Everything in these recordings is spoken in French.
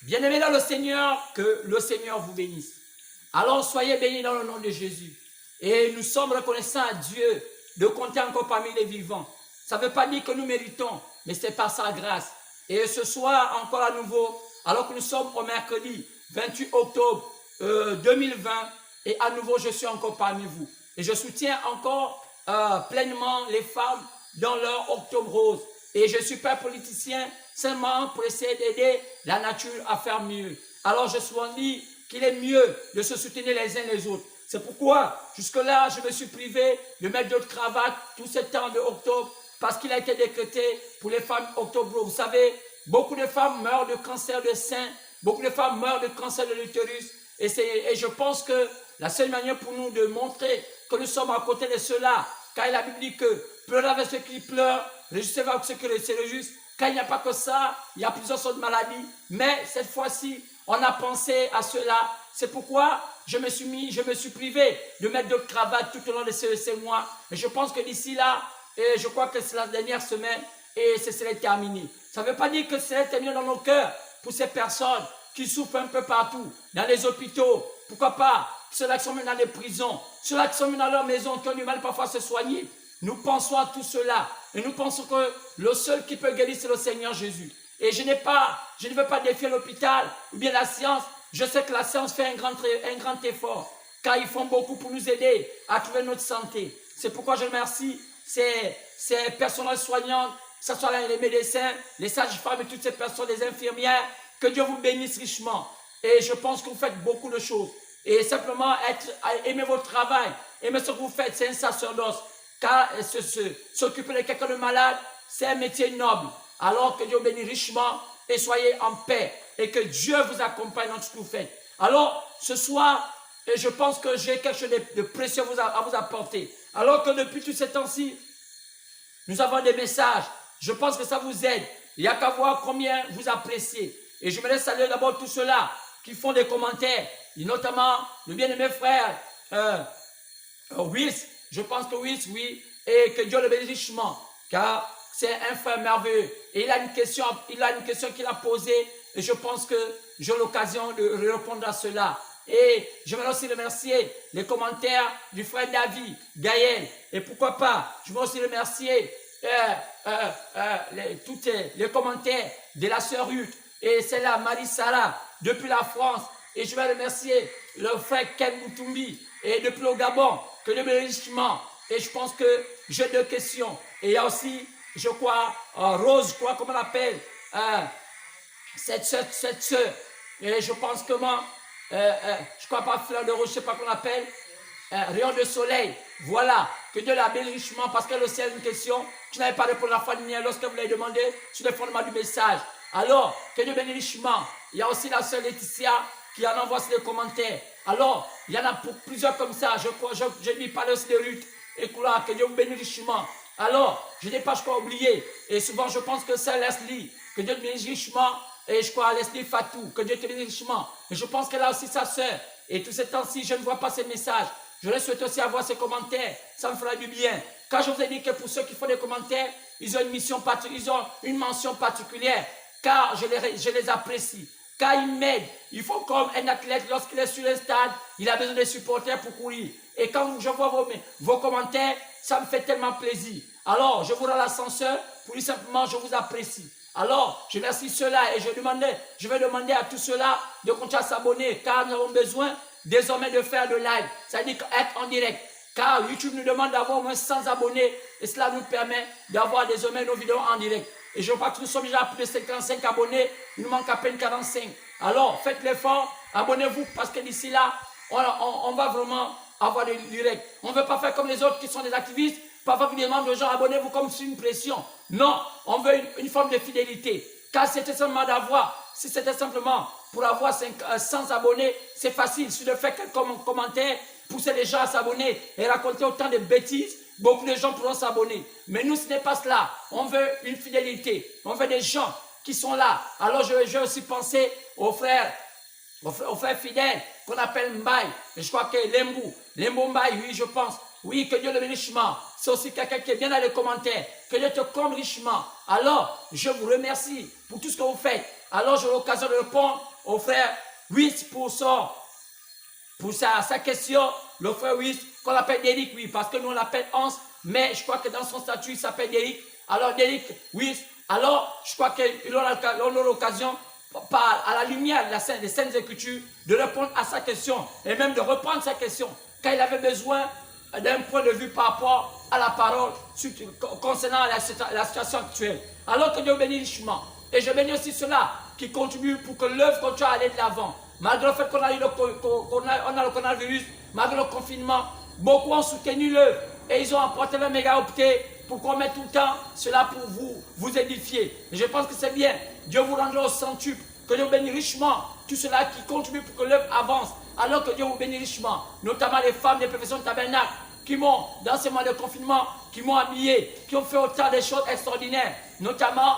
Bien-aimés dans le Seigneur, que le Seigneur vous bénisse. Alors soyez bénis dans le nom de Jésus. Et nous sommes reconnaissants à Dieu de compter encore parmi les vivants. Ça ne veut pas dire que nous méritons, mais c'est par sa grâce. Et ce soir, encore à nouveau, alors que nous sommes au mercredi 28 octobre 2020, et à nouveau, je suis encore parmi vous. Et je soutiens encore pleinement les femmes dans leur octobre rose. Et je ne suis pas politicien, seulement pour essayer d'aider la nature à faire mieux. Alors je sois dit qu'il est mieux de se soutenir les uns les autres. C'est pourquoi, jusque-là, je me suis privé de mettre d'autres cravates tout ce temps de octobre, parce qu'il a été décrété pour les femmes octobre. Vous savez, beaucoup de femmes meurent de cancer de sein, beaucoup de femmes meurent de cancer de l'utérus, et je pense que la seule manière pour nous de montrer que nous sommes à côté de cela, car la Bible dit que pleurez avec ceux qui pleurent, réjouissez avec ceux qui se réjouissent, car il n'y a pas que ça, il y a plusieurs sortes de maladies, mais cette fois-ci, on a pensé à cela. C'est pourquoi je me suis privé de mettre d'autres cravates tout au long de ces mois. Et je pense que d'ici là, et je crois que c'est la dernière semaine et ce serait terminé. Ça ne veut pas dire que c'est terminé dans nos cœurs pour ces personnes qui souffrent un peu partout, dans les hôpitaux, pourquoi pas, ceux-là qui sont dans les prisons, ceux-là qui sont dans leur maison, qui ont du mal parfois à se soigner. Nous pensons à tout cela et nous pensons que le seul qui peut guérir, c'est le Seigneur Jésus. Et je ne veux pas défier l'hôpital ou bien la science. Je sais que la science fait un grand effort, car ils font beaucoup pour nous aider à trouver notre santé. C'est pourquoi je remercie ces personnels soignants, que ce soit les médecins, les sages-femmes et toutes ces personnes, les infirmières, que Dieu vous bénisse richement. Et je pense que vous faites beaucoup de choses. Et simplement aimer votre travail, aimer ce que vous faites, c'est un sacerdoce. Car s'occuper de quelqu'un de malade, c'est un métier noble. Alors que Dieu vous bénisse richement et soyez en paix. Et que Dieu vous accompagne dans tout ce que vous faites. Alors, ce soir, je pense que j'ai quelque chose de précieux à vous apporter. Alors que depuis tout ce temps-ci, nous avons des messages. Je pense que ça vous aide. Il n'y a qu'à voir combien vous appréciez. Et je me laisse saluer d'abord tous ceux-là qui font des commentaires. Et notamment le bien-aimé frère Wills. Je pense que Wills, oui. Et que Dieu le bénisse richement. Car c'est un frère merveilleux. Et il a une question qu'il a posée. Et je pense que j'ai l'occasion de répondre à cela. Et je vais aussi remercier les commentaires du frère David, Gaël. Et pourquoi pas, je vais aussi remercier tous les commentaires de la sœur Ruth. Et c'est là, Marie-Sara, depuis la France. Et je vais remercier le frère Ken Moutoumbi. Et depuis le Gabon, que Dieu bénisse richement. Et je pense que j'ai deux questions. Et il y a aussi, je crois, Rose, je crois, comment on l'appelle, cette sœur. Et je pense que moi, je crois pas fleur de rose, je sais pas comment on appelle, rayon de soleil. Voilà, que Dieu la bénisse richement, parce qu'elle aussi a une question. Je n'avais pas répondu la fois dernière lorsque vous l'avez demandé sur le fondement du message. Alors, que Dieu bénisse richement. Il y a aussi la sœur Laetitia qui en envoie sur les commentaires. Alors, il y en a pour plusieurs comme ça. Je lui parle aussi de Ruth. Et que Dieu vous bénisse richement. Alors, je n'ai pas, je crois, oublié. Et souvent, je pense que c'est Leslie. Que Dieu te bénisse richement. Et je crois à Leslie Fatou. Que Dieu te bénisse richement. Et je pense qu'elle a aussi sa sœur. Et tous ces temps-ci, je ne vois pas ces messages. Je les souhaite aussi avoir ces commentaires. Ça me fera du bien. Quand je vous ai dit que pour ceux qui font des commentaires, ils ont une mention particulière. Car je les apprécie. Car ils m'aident. Il faut comme un athlète, lorsqu'il est sur le stade, il a besoin de supporters pour courir. Et quand je vois vos commentaires, ça me fait tellement plaisir. Alors, je vous rends l'ascenseur pour dire simplement, je vous apprécie. Alors, je remercie ceux-là et je vais demander à tous ceux-là de continuer à s'abonner, car nous avons besoin désormais de faire de live, c'est-à-dire être en direct. Car YouTube nous demande d'avoir au moins 100 abonnés et cela nous permet d'avoir désormais nos vidéos en direct. Et je crois que nous sommes déjà à plus de 55 abonnés, il nous manque à peine 45. Alors, faites l'effort, abonnez-vous parce que d'ici là, on va vraiment avoir des directs. On ne veut pas faire comme les autres qui sont des activistes, parfois qui demandent aux gens abonnez-vous comme sur une pression. Non, on veut une forme de fidélité. Car c'était si c'était simplement pour avoir 100 abonnés, c'est facile. Si je fais quelques commentaires, pousser les gens à s'abonner et raconter autant de bêtises, beaucoup de gens pourront s'abonner. Mais nous, ce n'est pas cela. On veut une fidélité. On veut des gens qui sont là. Alors, je vais aussi penser aux frères fidèles qu'on appelle Mbaye. Et je crois que Lembo Mbaye, oui, je pense. Oui, que Dieu le bénisse. C'est aussi quelqu'un qui est bien dans les commentaires. que Dieu te comble richement. Alors, je vous remercie pour tout ce que vous faites. Alors, j'ai l'occasion de répondre au frère Wiss pour sa question. Le frère Wiss, qu'on l'appelle Derrick, oui, parce que nous on l'appelle Hans, mais je crois que dans son statut, il s'appelle Derrick. Alors, Derrick Wiss, alors, je crois qu'on aura l'occasion, à la lumière des Saintes Écritures, de répondre à sa question et même de reprendre sa question quand il avait besoin d'un point de vue par rapport à la parole concernant la situation actuelle. Alors que Dieu bénit richement. Et je bénis aussi ceux-là qui contribuent pour que l'œuvre continue à aller de l'avant. Malgré le fait qu'on a eu le coronavirus, malgré le confinement, beaucoup ont soutenu l'œuvre et ils ont apporté le mégaoctet pour qu'on mette tout le temps cela pour vous édifier. Et je pense que c'est bien. Dieu vous rendra au centuple. Que Dieu bénisse richement tout cela qui contribue pour que l'œuvre avance. Alors que Dieu vous bénisse richement. Notamment les femmes des professions de tabernacle qui m'ont, dans ces mois de confinement, qui m'ont habillé, qui ont fait autant de choses extraordinaires. Notamment,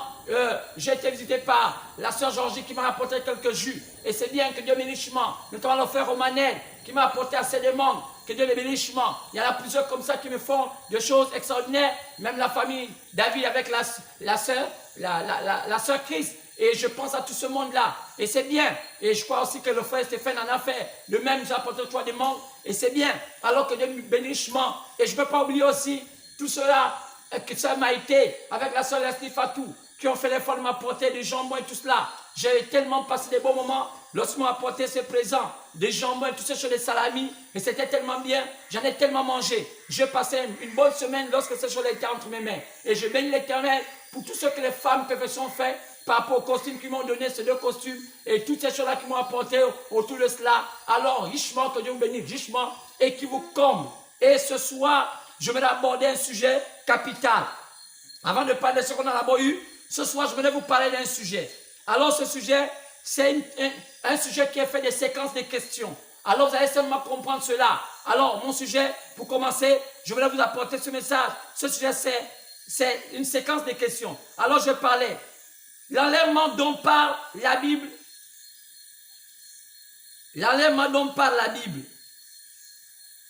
j'ai été visité par la sœur Georgie qui m'a apporté quelques jus. Et c'est bien que Dieu bénisse richement. Notamment le frère Romanel qui m'a apporté assez de monde. Que Dieu les bénisse richement. Il y en a plusieurs comme ça qui me font des choses extraordinaires. Même la famille David avec la sœur Christ. Et je pense à tout ce monde-là. Et c'est bien. Et je crois aussi que le frère Stéphane en a fait. De même, j'ai apporté toi des membres. Et c'est bien. Alors que Dieu me bénisse richement. Et je ne peux pas oublier aussi tout cela que ça m'a été avec la sœur Leslie Fatou, qui ont fait l'effort de m'apporter des jambons et tout cela. J'ai tellement passé des bons moments lorsqu'ils m'ont apporté ces présents, des jambons et tout ça sur les salamis. Et c'était tellement bien. J'en ai tellement mangé. J'ai passé une bonne semaine lorsque ces choses étaient entre mes mains. Et je bénis l'Éternel pour tout ce que les femmes peuvent ont fait par rapport aux costumes qu'ils m'ont donné, ces deux costumes, et toutes ces choses-là qui m'ont apporté autour de cela. Alors, richement, que Dieu vous bénisse richement et qui vous comble. Et ce soir, je vais aborder un sujet capital. Avant de parler de ce qu'on a d'abord eu, ce soir, je vais vous parler d'un sujet. Alors, ce sujet, c'est un sujet qui est fait des séquences de questions. Alors, vous allez seulement comprendre cela. Alors, mon sujet, pour commencer, je vais vous apporter ce message. Ce sujet, c'est une séquence de questions. Alors, je parlais. L'enlèvement dont parle la Bible,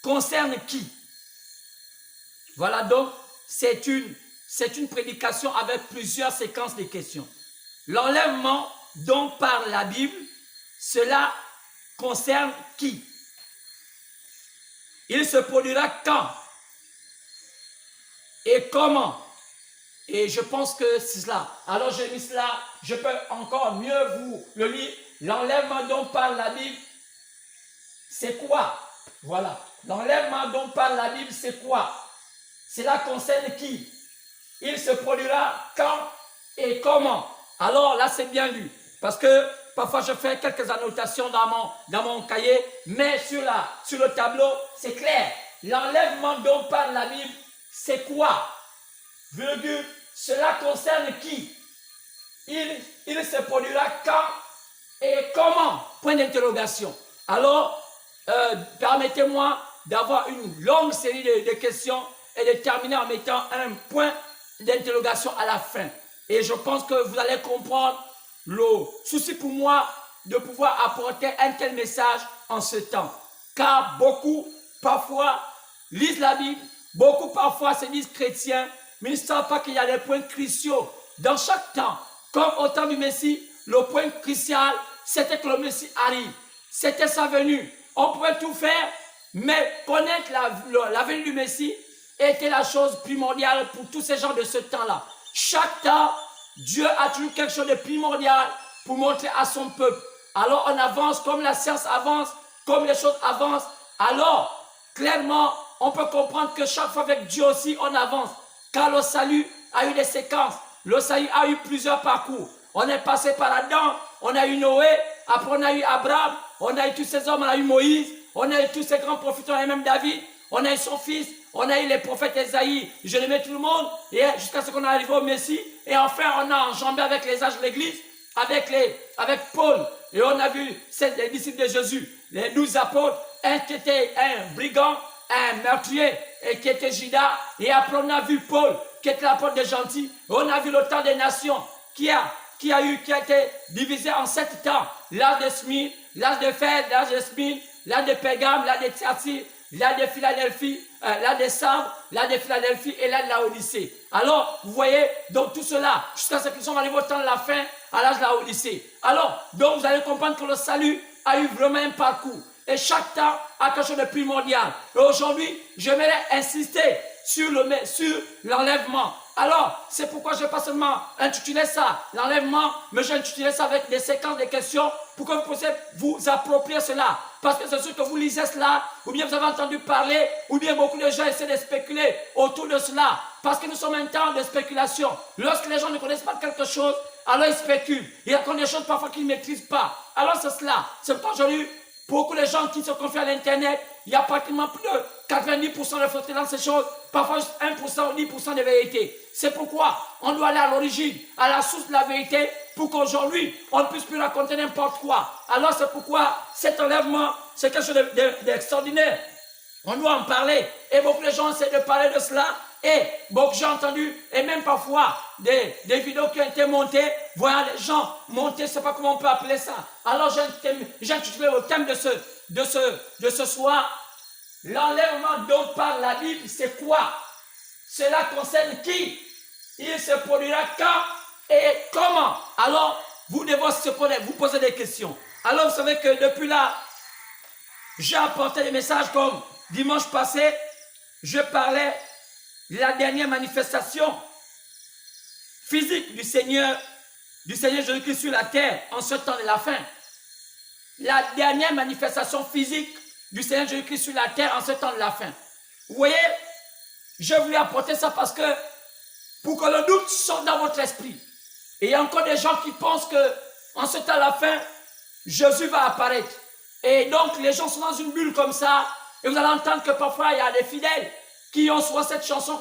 concerne qui? Voilà donc, c'est une prédication avec plusieurs séquences de questions. L'enlèvement dont parle la Bible, cela concerne qui? Il se produira quand? Et comment? Et je pense que c'est cela. Alors j'ai mis cela, je peux encore mieux vous le lire. L'enlèvement dont parle la Bible, c'est quoi? Voilà. L'enlèvement dont parle la Bible, c'est quoi? Cela concerne qui? Il se produira quand et comment? Alors là, c'est bien lu. Parce que parfois, je fais quelques annotations dans mon cahier, mais sur le tableau, c'est clair. L'enlèvement dont parle la Bible, c'est quoi? Virgule, cela concerne qui? Il se produira quand et comment? Point d'interrogation. Alors, permettez-moi d'avoir une longue série de questions et de terminer en mettant un point d'interrogation à la fin. Et je pense que vous allez comprendre le souci pour moi de pouvoir apporter un tel message en ce temps. Car beaucoup, parfois, lisent la Bible, beaucoup, parfois, se disent chrétiens, mais ils ne savent pas qu'il y a des points cruciaux dans chaque temps. Comme au temps du Messie, le point crucial, c'était que le Messie arrive. C'était sa venue. On pouvait tout faire, mais connaître la venue du Messie était la chose primordiale pour tous ces gens de ce temps-là. Chaque temps, Dieu a toujours quelque chose de primordial pour montrer à son peuple. Alors on avance comme la science avance, comme les choses avancent. Alors, clairement, on peut comprendre que chaque fois avec Dieu aussi, on avance. Car le salut a eu des séquences. Le salut a eu plusieurs parcours. On est passé par Adam, on a eu Noé, après on a eu Abraham, on a eu tous ces hommes, on a eu Moïse, on a eu tous ces grands prophètes, on a eu même David, on a eu son fils, on a eu les prophètes Esaïe, je les mets tout le monde, et jusqu'à ce qu'on arrive au Messie, et enfin on a enjambé avec les âges de l'église, avec Paul, et on a vu les disciples de Jésus, les 12 apôtres, un qui était un brigand, un meurtrier, et qui était Judas, et après on a vu Paul, qui était l'apôtre des gentils, et on a vu le temps des nations, qui a été divisé en 7 temps, l'âge de Smyrne, l'âge de Fès, l'âge de Smyrne, l'âge de Pérgame, l'âge de Thyatire, l'âge de Philadelphie, là des Sardes, là des Philadelphie et là de Laodicée. Alors, vous voyez, donc tout cela, jusqu'à ce qu'ils sont arrivés au temps de la fin, à l'âge de Laodicée. Alors, donc vous allez comprendre que le salut a eu vraiment un parcours. Et chaque temps a quelque chose de primordial. Et aujourd'hui, j'aimerais insister sur l'enlèvement. Alors, c'est pourquoi je n'ai pas seulement intitulé ça l'enlèvement, mais j'ai intitulé ça avec des séquences de questions pour que vous puissiez vous approprier cela. Parce que c'est sûr que vous lisez cela, ou bien vous avez entendu parler, ou bien beaucoup de gens essaient de spéculer autour de cela. Parce que nous sommes un temps de spéculation. Lorsque les gens ne connaissent pas quelque chose, alors ils spéculent. Ils racontent des choses parfois qu'ils ne maîtrisent pas. Alors c'est cela. C'est pourquoi j'ai lu beaucoup de gens qui se confient à l'Internet. Il y a pratiquement plus de 90% de fausseté dans ces choses. Parfois juste 1% ou 10% de vérité. C'est pourquoi on doit aller à l'origine, à la source de la vérité, pour qu'aujourd'hui, on ne puisse plus raconter n'importe quoi. Alors c'est pourquoi cet enlèvement, c'est quelque chose d'extraordinaire. On doit en parler. Et beaucoup de gens essaient de parler de cela. Et beaucoup j'ai entendu, et même parfois, des vidéos qui ont été montées, voyant les gens monter, je ne sais pas comment on peut appeler ça. Alors j'ai intitulé le thème de ce soir, l'enlèvement dont parle la Bible, c'est quoi? Cela concerne qui? Il se produira quand et comment? Alors, vous devez vous poser des questions. Alors, vous savez que depuis là, j'ai apporté des messages comme dimanche passé, je parlais de la dernière manifestation physique du Seigneur Jésus-Christ sur la terre en ce temps de la fin. La dernière manifestation physique du Seigneur Jésus-Christ sur la terre en ce temps de la fin. Vous voyez, je voulais apporter ça parce que pour que le doute sorte dans votre esprit. Et il y a encore des gens qui pensent que en ce temps de la fin, Jésus va apparaître. Et donc les gens sont dans une bulle comme ça. Et vous allez entendre que parfois il y a des fidèles qui ont souvent cette chanson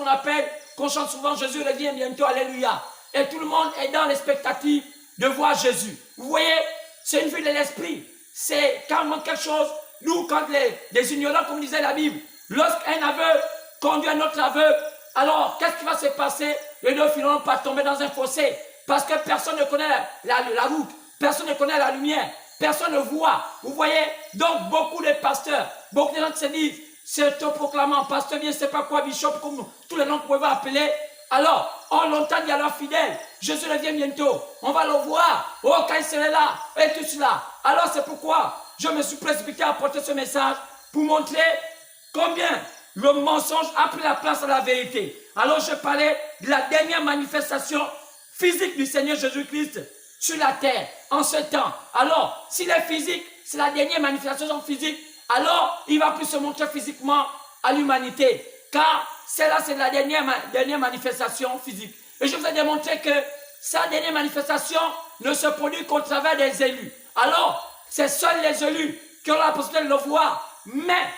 qu'on chante souvent, Jésus revient bientôt, alléluia. Et tout le monde est dans l'expectative de voir Jésus. Vous voyez, c'est une vue de l'esprit. C'est carrément quelque chose, nous, quand les ignorants, comme disait la Bible, lorsqu'un aveugle conduit un autre aveugle, alors qu'est-ce qui va se passer? Les deux finiront par tomber dans un fossé. Parce que personne ne connaît la route, personne ne connaît la lumière, personne ne voit. Vous voyez, donc beaucoup de pasteurs, beaucoup de gens qui se disent, c'est proclamant, pasteur bien, c'est pas quoi, bishop, comme tous les noms qu'on pouvait appeler. Alors, on l'entend, il y a leurs fidèles. Jésus revient bientôt. On va le voir. Oh, quand il serait là, et tout cela. Alors, c'est pourquoi je me suis précipité à apporter ce message pour montrer combien le mensonge a pris la place de la vérité. Alors, je parlais de la dernière manifestation physique du Seigneur Jésus-Christ sur la terre en ce temps. Alors, s'il est physique, c'est la dernière manifestation physique, alors il va plus se montrer physiquement à l'humanité. Car celle-là, c'est la dernière manifestation physique. Et je vous ai démontré que sa dernière manifestation ne se produit qu'au travers des élus. Alors, c'est seuls les élus qui ont la possibilité de le voir. Mais,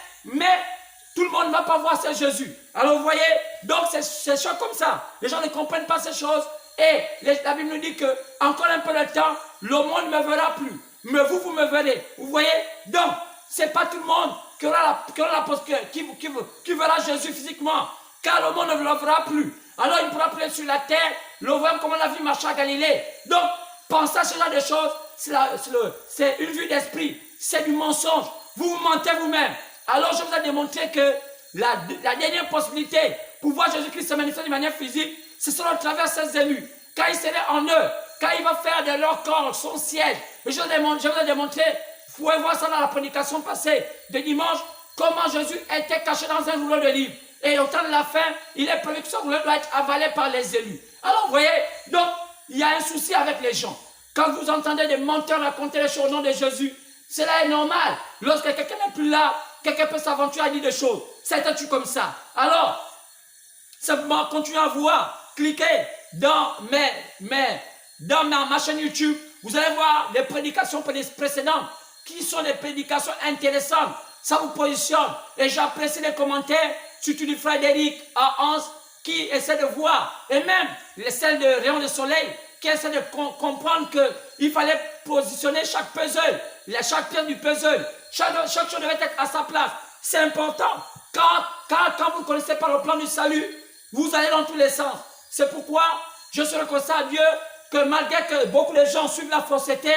tout le monde ne va pas voir ce Jésus. Alors, vous voyez, donc c'est choses comme ça. Les gens ne comprennent pas ces choses. Et la Bible nous dit que encore un peu de temps, le monde ne me verra plus. Mais vous me verrez. Vous voyez? Donc, c'est pas tout le monde qui verra Jésus physiquement. Car le monde ne le verra plus. Alors, il ne pourra plus sur la terre, le voir comme on a vu marcher à Galilée. Donc, pensez à ce genre de choses. C'est une vue d'esprit. C'est du mensonge. Vous vous mentez vous-même. Alors, je vous ai démontré que la dernière possibilité pour voir Jésus-Christ se manifester de manière physique, ce sera au travers de ces élus. Quand il serait en eux, quand il va faire de leur corps son siège. Et je vous ai démontré, vous pouvez voir ça dans la prédication passée de dimanche, comment Jésus était caché dans un rouleau de livres. Et au temps de la fin, il est prévu que ce rouleau doit être avalé par les élus. Alors, vous voyez, donc, il y a un souci avec les gens. Quand vous entendez des menteurs raconter les choses au nom de Jésus, cela est normal. Lorsque quelqu'un n'est plus là, quelqu'un peut s'aventurer à dire des choses. C'est un truc comme ça. Alors, simplement, continuez à voir. Cliquez dans ma chaîne YouTube. Vous allez voir les prédications précédentes qui sont des prédications intéressantes. Ça vous positionne. Et j'apprécie les commentaires, surtout du frère Eric à Hans qui essaie de voir. Et même celle de Rayon de Soleil qui essaie de comprendre qu'il fallait positionner chaque puzzle, chaque pièce du puzzle. Chaque chose devait être à sa place. C'est important. Quand vous ne connaissez pas le plan du salut, vous allez dans tous les sens. C'est pourquoi je suis reconnaissant à Dieu que malgré que beaucoup de gens suivent la fausseté,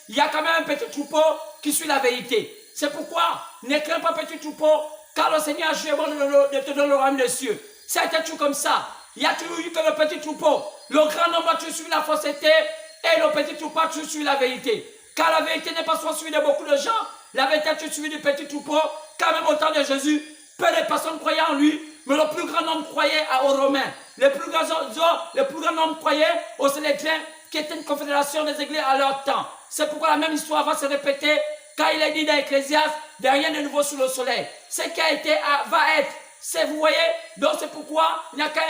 il y a quand même un petit troupeau qui suit la vérité. C'est pourquoi ne crains pas petit troupeau, car le Seigneur a jugé bon de te donner le royaume des cieux. Ça a été toujours comme ça. Il y a toujours eu que le petit troupeau. Le grand nombre a toujours suivi la fausseté et le petit troupeau a toujours suivi la vérité. Car la vérité n'est pas souvent suivie de beaucoup de gens. La vérité a toujours suivi du petit troupeau. Quand même au temps de Jésus, peu de personnes croyaient en lui, mais le plus grand nombre croyait aux Romains. Le plus grand nombre croyait aux Célébriens, qui était une confédération des églises à leur temps. C'est pourquoi la même histoire va se répéter quand il est dit dans Ecclésiaste, de rien de nouveau sous le soleil. Ce qui a été va être. Vous voyez, donc c'est pourquoi il n'y a qu'un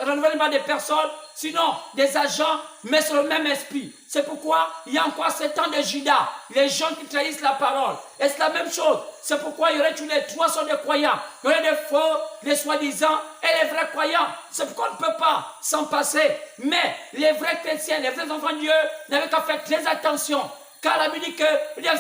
renouvellement des personnes, sinon des agents, mais sur le même esprit. C'est pourquoi il y a encore 7 ans de Judas, les gens qui trahissent la parole. Et c'est la même chose. C'est pourquoi il y aurait tous les 3 sortes de croyants. Il y aurait des faux, les soi-disant et les vrais croyants. C'est pourquoi on ne peut pas s'en passer. Mais les vrais chrétiens, les vrais enfants de Dieu n'avaient qu'à faire très attention. Car la Bible dit que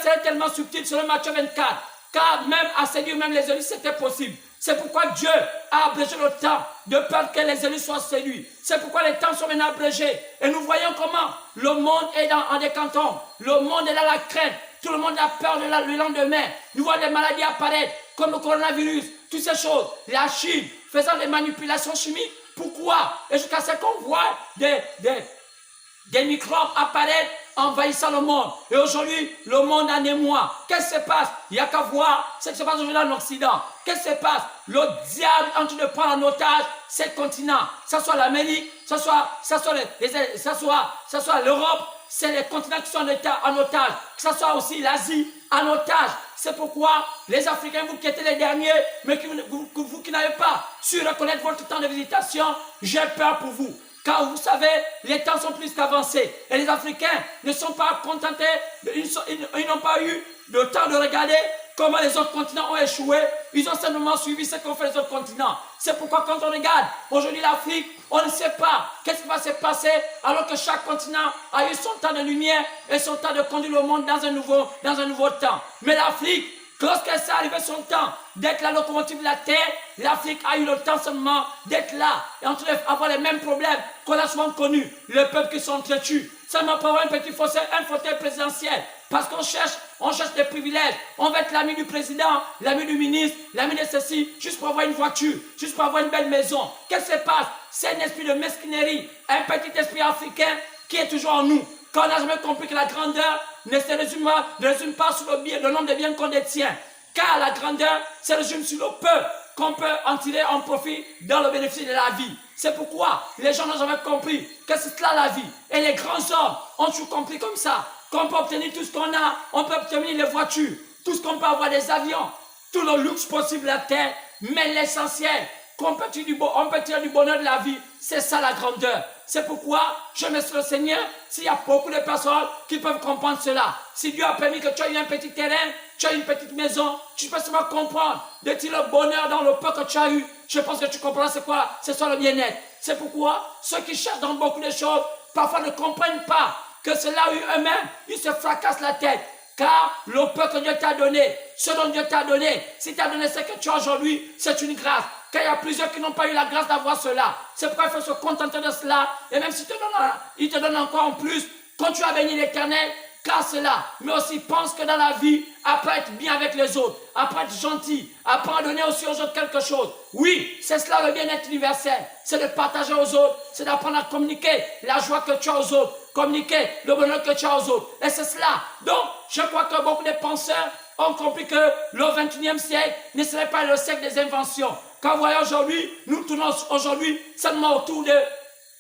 c'est tellement subtil sur le Matthieu 24. Car même à séduire même les élus, c'était possible. C'est pourquoi Dieu a abrégé le temps de peur que les élus soient séduits. C'est pourquoi les temps sont maintenant abrégés. Et nous voyons comment le monde est en décanton. Le monde est dans la crainte. Tout le monde a peur le lendemain. Nous voyons des maladies apparaître comme le coronavirus. Toutes ces choses. La Chine faisant des manipulations chimiques. Pourquoi? Et jusqu'à ce qu'on voit des microbes apparaître envahissant le monde. Et aujourd'hui, le monde en émoi. Qu'est-ce qui se passe? Il n'y a qu'à voir ce qui se passe aujourd'hui en Occident. Qu'est-ce qui se passe? Le diable est en train de prendre en otage ces continents. Que ce soit l'Amérique, que ce soit l'Europe, c'est les continents qui sont en otage. Que ce soit aussi l'Asie en otage. C'est pourquoi les Africains, vous qui êtes les derniers, mais vous qui n'avez pas su reconnaître votre temps de visitation, j'ai peur pour vous. Car vous savez, les temps sont plus qu'avancés. Et les Africains ne sont pas contentés, ils n'ont pas eu le temps de regarder comment les autres continents ont échoué. Ils ont simplement suivi ce qu'ont fait les autres continents. C'est pourquoi quand on regarde aujourd'hui l'Afrique, on ne sait pas qu'est-ce qui va se passer alors que chaque continent a eu son temps de lumière et son temps de conduire le monde dans un nouveau temps. Mais l'Afrique, lorsqu'elle s'est arrivé son temps d'être la locomotive de la terre, l'Afrique a eu le temps seulement d'être là et en train d'avoir les mêmes problèmes qu'on a souvent connus. Le peuple qui sont têtus, seulement pour avoir un petit fauteuil présidentiel. Parce qu'on cherche des privilèges. On va être l'ami du président, l'ami du ministre, l'ami de ceci, juste pour avoir une voiture, juste pour avoir une belle maison. Qu'est-ce qui se passe? C'est un esprit de mesquinerie, un petit esprit africain qui est toujours en nous. Quand on n'a jamais compris que la grandeur ne se résume pas sur le nombre de biens qu'on détient. Car la grandeur se résume sur le peu qu'on peut en tirer en profit dans le bénéfice de la vie. C'est pourquoi les gens n'ont jamais compris que c'est cela la vie. Et les grands hommes ont toujours compris comme ça, qu'on peut obtenir tout ce qu'on a, on peut obtenir les voitures, tout ce qu'on peut avoir, des avions, tout le luxe possible de la terre, mais l'essentiel, qu'on peut tirer du bonheur de la vie, c'est ça la grandeur. C'est pourquoi je me suis le Seigneur, s'il y a beaucoup de personnes qui peuvent comprendre cela. Si Dieu a permis que tu aies eu un petit terrain, tu as une petite maison, tu peux seulement comprendre de tirer le bonheur dans le peu que tu as eu. Je pense que tu comprends c'est quoi, c'est ça le bien-être. C'est pourquoi ceux qui cherchent dans beaucoup de choses, parfois ne comprennent pas que cela a eu eux-mêmes, ils se fracassent la tête. Car le peu que Dieu t'a donné, ce dont Dieu t'a donné, si tu as donné ce que tu as aujourd'hui, c'est une grâce. Car il y a plusieurs qui n'ont pas eu la grâce d'avoir cela. C'est pourquoi il faut se contenter de cela. Et même si il te donne encore en plus, quand tu as béni l'Éternel, car cela. Mais aussi pense que dans la vie, apprends à être bien avec les autres, apprends à être gentil, apprends à donner aussi aux autres quelque chose. Oui, c'est cela le bien-être universel. C'est de partager aux autres, c'est d'apprendre à communiquer la joie que tu as aux autres, communiquer le bonheur que tu as aux autres. Et c'est cela. Donc, je crois que beaucoup de penseurs ont compris que le 21e siècle ne serait pas le siècle des inventions. Quand vous voyez aujourd'hui, nous tournons aujourd'hui seulement autour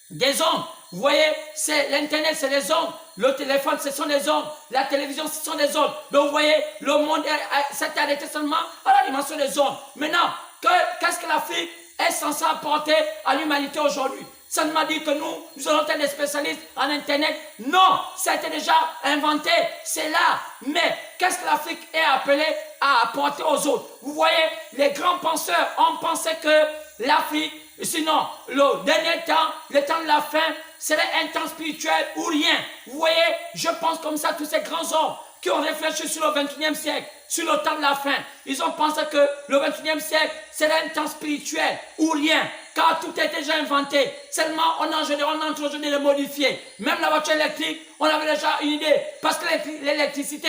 des ondes. Vous voyez, c'est l'Internet, c'est les ondes. Le téléphone, ce sont les ondes. La télévision, ce sont les ondes. Donc vous voyez, le monde s'est arrêté seulement à la dimension des ondes. Maintenant, qu'est-ce que l'Afrique est censée apporter à l'humanité aujourd'hui? Ça ne m'a dit que nous allons être des spécialistes en Internet. Non, ça a été déjà inventé. C'est là. Mais qu'est-ce que l'Afrique est appelée à apporter aux autres? Vous voyez, les grands penseurs ont pensé que l'Afrique, sinon, le dernier temps, le temps de la fin, serait un temps spirituel ou rien. Vous voyez, je pense comme ça, tous ces grands hommes qui ont réfléchi sur le 21e siècle, sur le temps de la fin, ils ont pensé que le 21e siècle serait un temps spirituel ou rien. car tout était déjà inventé. Seulement, on a aujourd'hui de le modifier. Même la voiture électrique, on avait déjà une idée. Parce que l'électricité,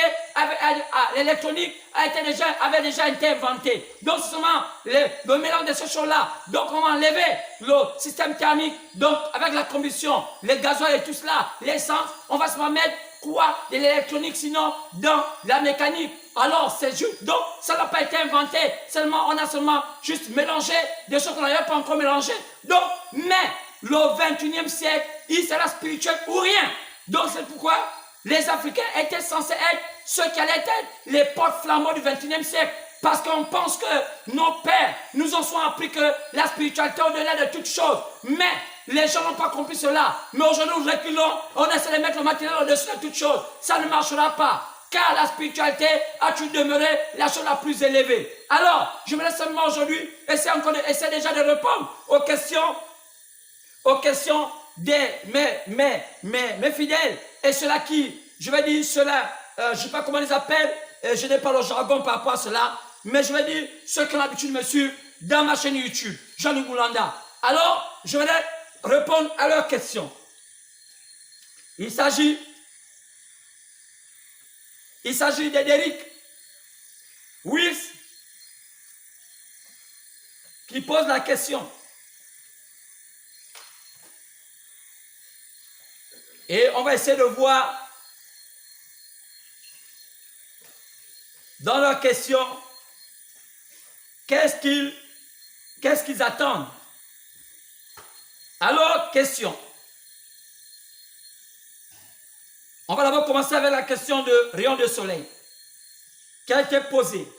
l'électronique avait déjà été inventée. Donc, c'est seulement le mélange de ces choses-là. Donc, on va enlever le système thermique. Donc, avec la combustion, les gasoil et tout cela, l'essence, on va se mettre quoi de l'électronique sinon dans la mécanique. Alors c'est juste, donc ça n'a pas été inventé, seulement on a seulement juste mélangé des choses qu'on n'avait pas encore mélangées. Donc, mais le 21e siècle, il sera spirituel ou rien. Donc c'est pourquoi les Africains étaient censés être ceux qui allaient être les porte-flambeaux du 21e siècle. Parce qu'on pense que nos pères nous ont souvent appris que la spiritualité au-delà de toutes choses. Mais les gens n'ont pas compris cela. Mais aujourd'hui, nous reculons, on essaie de mettre le matériel au-dessus de toutes choses. Ça ne marchera pas. Car la spiritualité a toujours demeuré la chose la plus élevée. Alors, je me laisse seulement aujourd'hui essayer déjà de répondre aux questions de mes fidèles. Et ceux-là qui, je vais dire ceux-là, je ne sais pas comment ils appellent, je n'ai pas le jargon par rapport à cela, mais je vais dire ceux qui ont l'habitude de me suivre dans ma chaîne YouTube, Jean-Luc Boulanda. Alors, je vais répondre à leurs questions. Il s'agit d'Ederic Wills qui pose la question. Et on va essayer de voir dans leurs questions qu'est-ce qu'ils attendent. Alors, question. On va d'abord commencer avec la question de rayon de soleil qui a été posée.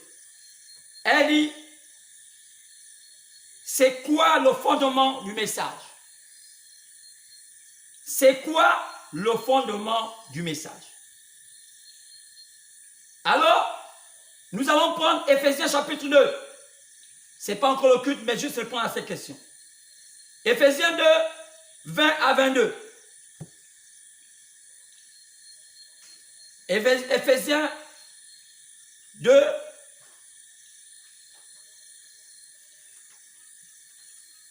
Elle dit, c'est quoi le fondement du message? C'est quoi le fondement du message? Alors, nous allons prendre Éphésiens chapitre 2. Ce n'est pas encore le culte, mais juste répondre à cette question. Éphésiens 2, 20 à 22. Éphésiens 2,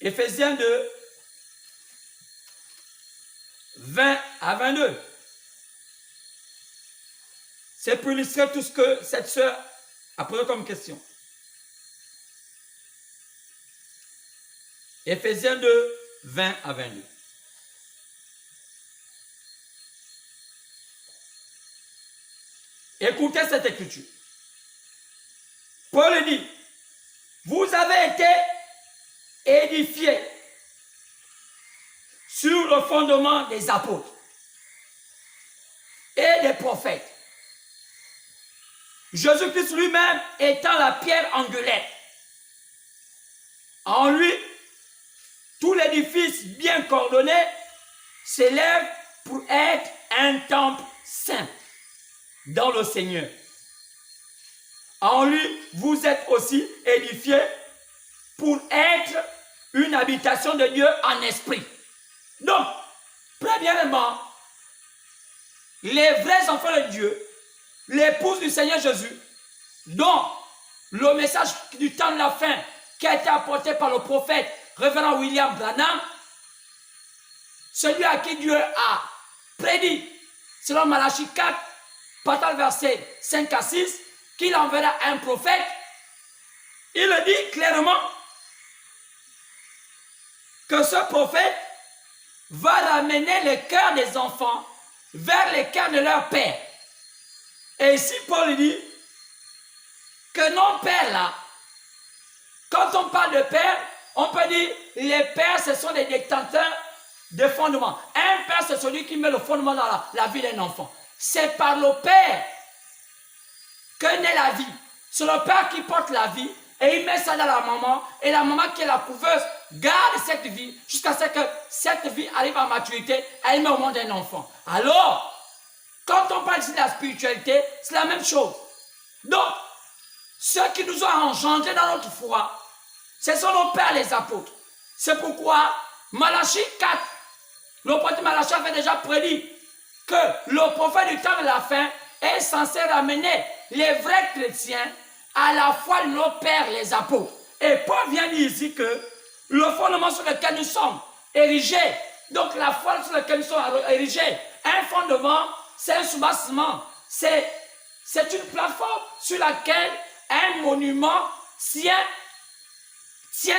Éphésiens 2, 20 à 22. C'est pour illustrer tout ce que cette sœur a posé comme question. Éphésiens 2, 20 à 22. Écoutez cette écriture. Paul dit, vous avez été édifiés sur le fondement des apôtres et des prophètes. Jésus-Christ lui-même étant la pierre angulaire. En lui, tout l'édifice bien coordonné s'élève pour être un temple saint dans le Seigneur. En lui, vous êtes aussi édifiés pour être une habitation de Dieu en esprit. Donc, premièrement, les vrais enfants de Dieu, l'épouse du Seigneur Jésus, dont le message du temps de la fin qui a été apporté par le prophète révérend William Branham, celui à qui Dieu a prédit, selon Malachie 4, partant verset 5 à 6, qu'il enverra un prophète, il le dit clairement que ce prophète va ramener le cœur des enfants vers le cœur de leur père. Et ici, Paul dit que nos pères là, quand on parle de père, on peut dire les pères, ce sont les détenteurs de fondements. Un père, c'est celui qui met le fondement dans la vie d'un enfant. C'est par le père que naît la vie. C'est le père qui porte la vie et il met ça dans la maman. Et la maman qui est la couveuse garde cette vie jusqu'à ce que cette vie arrive à maturité. Elle met au monde un enfant. Alors, quand on parle ici de la spiritualité, c'est la même chose. Donc, ceux qui nous ont engendrés dans notre foi, ce sont nos pères les apôtres. C'est pourquoi Malachie 4, le prophète Malachie avait déjà prédit que le prophète du temps de la fin est censé ramener les vrais chrétiens à la foi de nos pères les apôtres. Et Paul vient dire ici que le fondement sur lequel nous sommes érigés. Donc la foi sur laquelle nous sommes érigés, un fondement, c'est un soubassement, c'est une plateforme sur laquelle un monument tient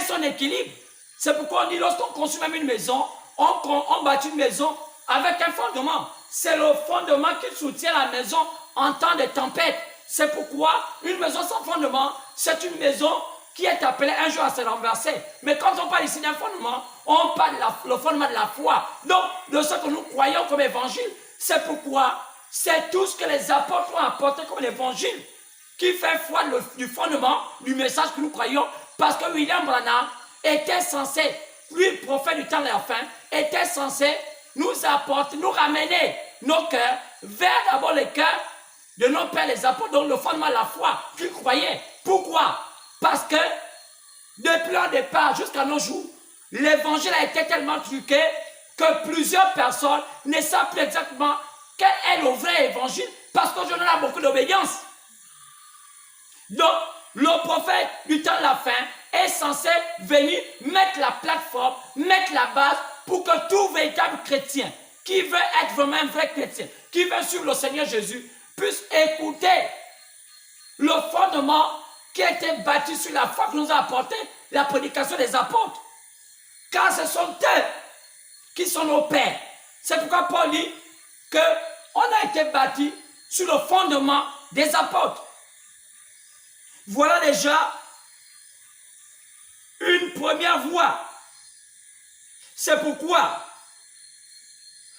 son équilibre. C'est pourquoi on dit, lorsqu'on construit même une maison, on bâtit une maison avec un fondement. C'est le fondement qui soutient la maison en temps de tempête. C'est pourquoi une maison sans fondement, c'est une maison qui est appelée un jour à se renverser. Mais quand on parle ici d'un fondement, on parle le fondement de la foi. Donc, de ce que nous croyons comme évangile. C'est pourquoi c'est tout ce que les apôtres ont apporté comme l'évangile qui fait foi du fondement du message que nous croyons. Parce que William Branham était censé, lui, prophète du temps de la fin, était censé nous apporter, nous ramener nos cœurs vers d'abord les cœurs de nos pères les apôtres, donc le fondement de la foi qu'ils croyaient. Pourquoi? Parce que depuis leur départ jusqu'à nos jours, l'évangile a été tellement truqué que plusieurs personnes ne savent plus exactement quel est le vrai évangile parce qu'aujourd'hui on a beaucoup d'obéissance. Donc, le prophète du temps de la fin est censé venir mettre la plateforme, mettre la base pour que tout véritable chrétien qui veut être vraiment un vrai chrétien, qui veut suivre le Seigneur Jésus, puisse écouter le fondement qui a été bâti sur la foi que nous a apporté la prédication des apôtres. Car ce sont eux qui sont nos pères. C'est pourquoi Paul dit qu'on a été bâti sur le fondement des apôtres. Voilà déjà une première voie. C'est pourquoi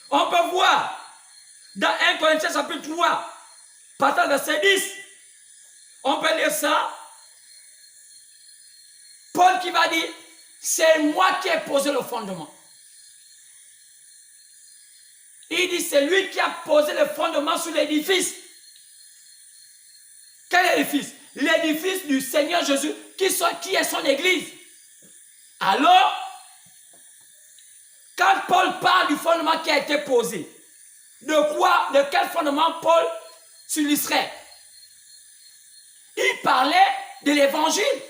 on peut voir dans 1 Corinthiens chapitre 3, partant de verset 10, on peut lire ça. Paul qui va dire, c'est moi qui ai posé le fondement. Il dit, c'est lui qui a posé le fondement sur l'édifice. Quel édifice? L'édifice du Seigneur Jésus, qui est son église. Alors, quand Paul parle du fondement qui a été posé, de quel fondement Paul s'illustrait? Il parlait de l'évangile.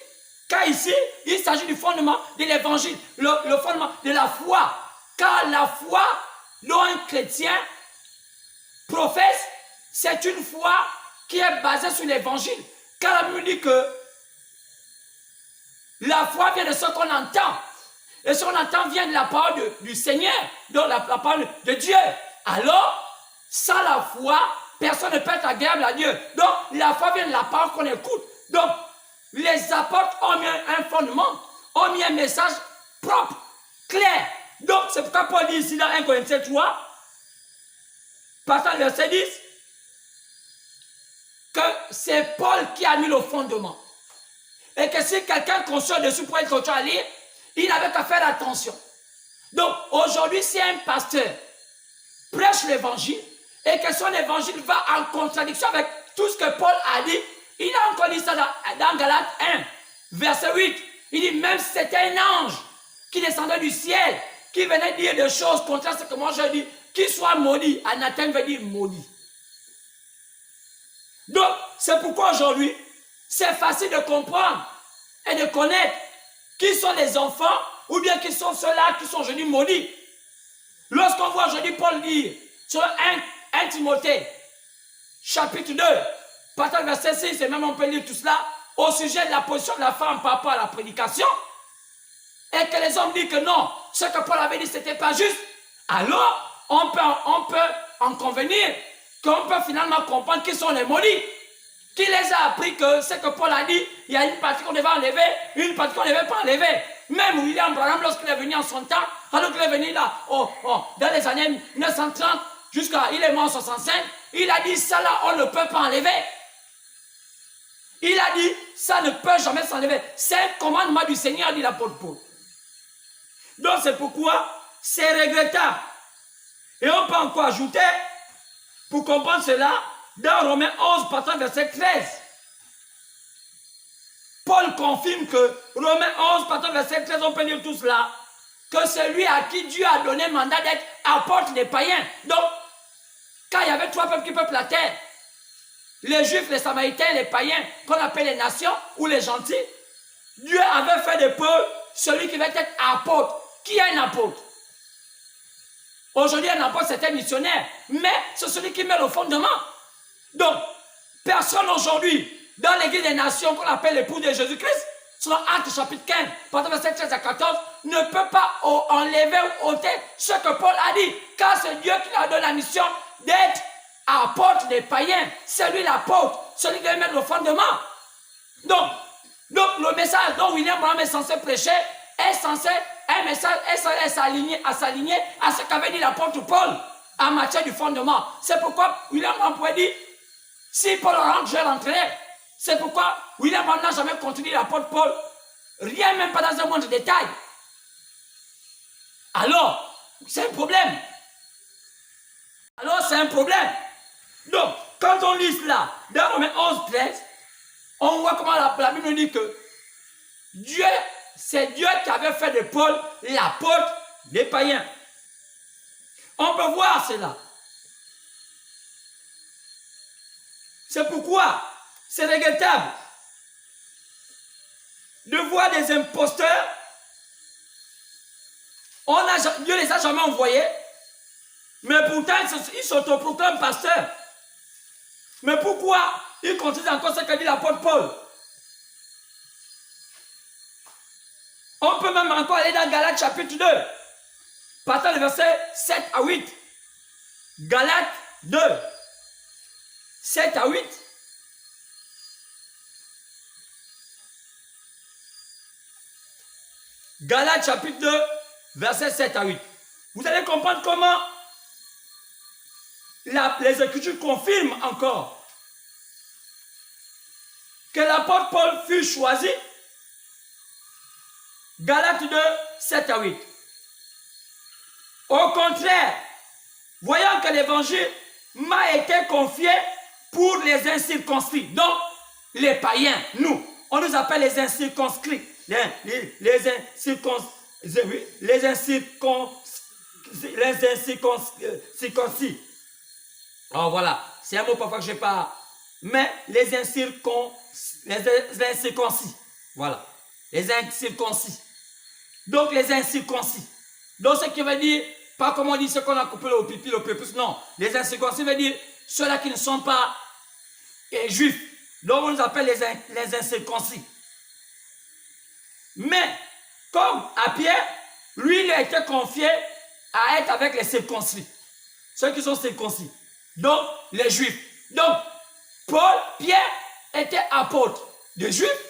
Car ici, il s'agit du fondement de l'évangile, le fondement de la foi. Car la foi dont un chrétien professe, c'est une foi qui est basée sur l'évangile. Car la Bible dit que la foi vient de ce qu'on entend. Et ce qu'on entend vient de la parole du Seigneur, donc la parole de Dieu. Alors, sans la foi, personne ne peut être agréable à Dieu. Donc, la foi vient de la parole qu'on écoute. Donc, les apôtres ont mis un fondement, ont mis un message propre, clair. Donc, c'est pourquoi Paul dit ici dans 1 Corinthiens 3, partant du verset 10, que c'est Paul qui a mis le fondement. Et que si quelqu'un construit dessus pour être à lire, il n'avait qu'à faire attention. Donc, aujourd'hui, si un pasteur prêche l'évangile et que son évangile va en contradiction avec tout ce que Paul a dit, il a encore dit ça dans Galates 1, verset 8. Il dit, même si c'était un ange qui descendait du ciel, qui venait dire des choses contraires à ce que moi je dis, qu'il soit maudit. Anathème veut dire maudit. Donc, c'est pourquoi aujourd'hui, c'est facile de comprendre et de connaître qui sont les enfants ou bien qui sont ceux-là qui sont aujourd'hui maudits. Lorsqu'on voit aujourd'hui Paul dire sur 1 Timothée, chapitre 2, partant du verset 6, et même on peut lire tout cela, au sujet de la position de la femme par rapport à la prédication, et que les hommes disent que non, ce que Paul avait dit, ce n'était pas juste, alors on peut en convenir qu'on peut finalement comprendre qui sont les maudits. Qui les a appris que ce que Paul a dit, il y a une partie qu'on devait enlever, une partie qu'on ne devait pas enlever. Même William Branham, lorsqu'il est venu en son temps, alors qu'il est venu là, dans les années 1930, il est mort en 65, il a dit ça là, on ne peut pas enlever. Il a dit, ça ne peut jamais s'enlever. C'est un commandement du Seigneur, dit l'apôtre Paul. Donc c'est pourquoi c'est regrettable. Et on peut encore ajouter, pour comprendre cela, dans Romains 11, partant verset 13. Paul confirme que Romains 11, partant verset 13, on peut lire tout cela, que celui à qui Dieu a donné mandat d'être apôtre des païens. Donc, quand il y avait trois peuples qui peuplent la terre, les Juifs, les Samaritains, les païens, qu'on appelle les nations ou les gentils, Dieu avait fait des peuples celui qui va être apôtre. Qui est un apôtre? Aujourd'hui, un apôtre, c'est un missionnaire, mais c'est celui qui met le fondement. Donc, personne aujourd'hui, dans l'église des nations, qu'on appelle l'époux de Jésus-Christ, selon Actes chapitre 15, partant verset 13 à 14, ne peut pas enlever ou ôter ce que Paul a dit, car c'est Dieu qui lui a donné la mission d'être apôtre des païens. C'est lui l'apôtre, celui qui va mettre le fondement. Donc, le message dont William Branham est censé prêcher est censé, un message est s'aligner à ce qu'avait dit l'apôtre Paul en matière du fondement. C'est pourquoi William Branham pourrait dire, si Paul rentre, je rentrerai. C'est pourquoi William Branham n'a jamais continué l'apôtre Paul, rien même pas dans un moindre détail. Alors, c'est un problème. Donc, quand on lit cela, dans Romains 11, 13, on voit comment la Bible nous dit que Dieu, c'est Dieu qui avait fait de Paul l'apôtre des païens. On peut voir cela. C'est pourquoi c'est regrettable de voir des imposteurs. Dieu ne les a jamais envoyés, mais pourtant ils s'autoproclament pasteurs. Mais pourquoi ils continuent encore ce que dit l'apôtre Paul? On peut même encore aller dans Galates chapitre 2, partant du verset 7 à 8. Galates 2, 7 à 8. Galates chapitre 2, verset 7 à 8. Vous allez comprendre comment les Écritures confirment encore que l'apôtre Paul fut choisi. Galates 2, 7 à 8. Au contraire, voyant que l'évangile m'a été confié pour les incirconcis. Donc, les païens, nous, on nous appelle les incirconscrits. Les incirconcis. Oh, voilà, c'est un mot parfois que je n'ai pas. Mais les incirconcis. Voilà, les incirconcis. Donc, les incirconcis. Donc, ce qui veut dire, pas comme on dit, ce qu'on a coupé au pipi, le prépuce, non. Les incirconcis veut dire ceux-là qui ne sont pas juifs. Donc, on nous appelle les incirconcis. Mais, comme à Pierre, lui, il a été confié à être avec les circoncis. Ceux qui sont circoncis. Donc, les juifs. Donc, Pierre était apôtre des juifs.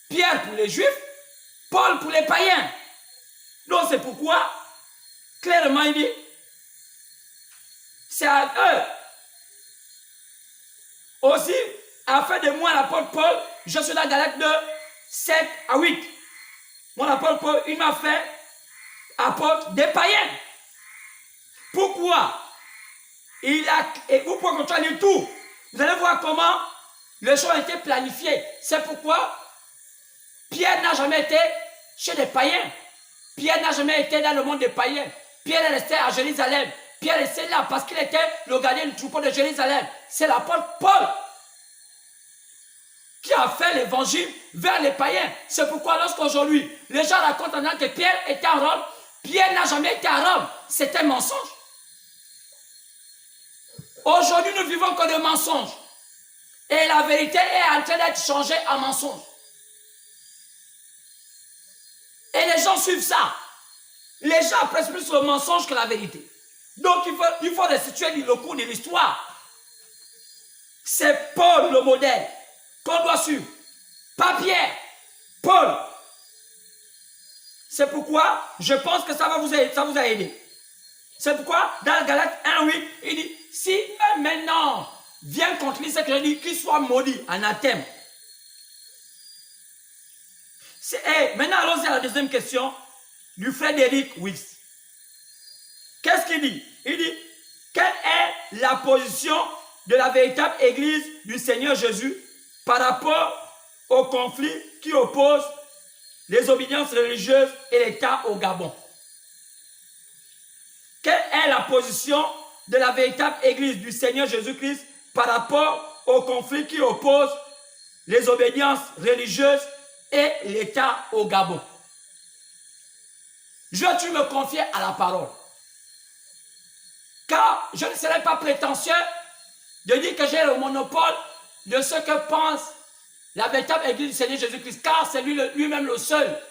Pierre pour les juifs. Paul pour les païens. Donc, c'est pourquoi, clairement, il dit, c'est à eux. Aussi, afin de moi, l'apôtre Paul, je suis dans Galates 2, 7 à 8. Mon apôtre Paul, il m'a fait apôtre des païens. Pourquoi? Et vous pouvez continuer tout. Vous allez voir comment les choses ont été planifiées. C'est pourquoi Pierre n'a jamais été chez des païens. Pierre n'a jamais été dans le monde des païens. Pierre est resté à Jérusalem. Pierre est resté là parce qu'il était le gardien du troupeau de Jérusalem. C'est l'apôtre Paul qui a fait l'évangile vers les païens. C'est pourquoi lorsqu'aujourd'hui, les gens racontent que Pierre était à Rome, Pierre n'a jamais été à Rome. C'est un mensonge. Aujourd'hui, nous vivons que de mensonges. Et la vérité est en train d'être changée en mensonge. Et les gens suivent ça. Les gens apprécient plus le mensonge que la vérité. Donc, il faut restituer le cours de l'histoire. C'est Paul le modèle qu'on doit suivre. Pas Pierre. Paul. C'est pourquoi je pense que ça vous a aidé. C'est pourquoi dans Galates 1:8, il dit, si même maintenant vient contre lui ce que je dis, qu'il soit maudit, anathème. Maintenant, allons-y à la deuxième question du Frédéric Wicks. Qu'est-ce qu'il dit? Il dit, quelle est la position de la véritable Église du Seigneur Jésus par rapport au conflit qui oppose les obédiences religieuses et l'État au Gabon? Quelle est la position de la véritable Église du Seigneur Jésus-Christ par rapport au conflit qui oppose les obédiences religieuses et l'État au Gabon? je veux tu me confier à la parole. Car je ne serai pas prétentieux de dire que j'ai le monopole de ce que pense la véritable Église du Seigneur Jésus-Christ, car c'est lui-même le seul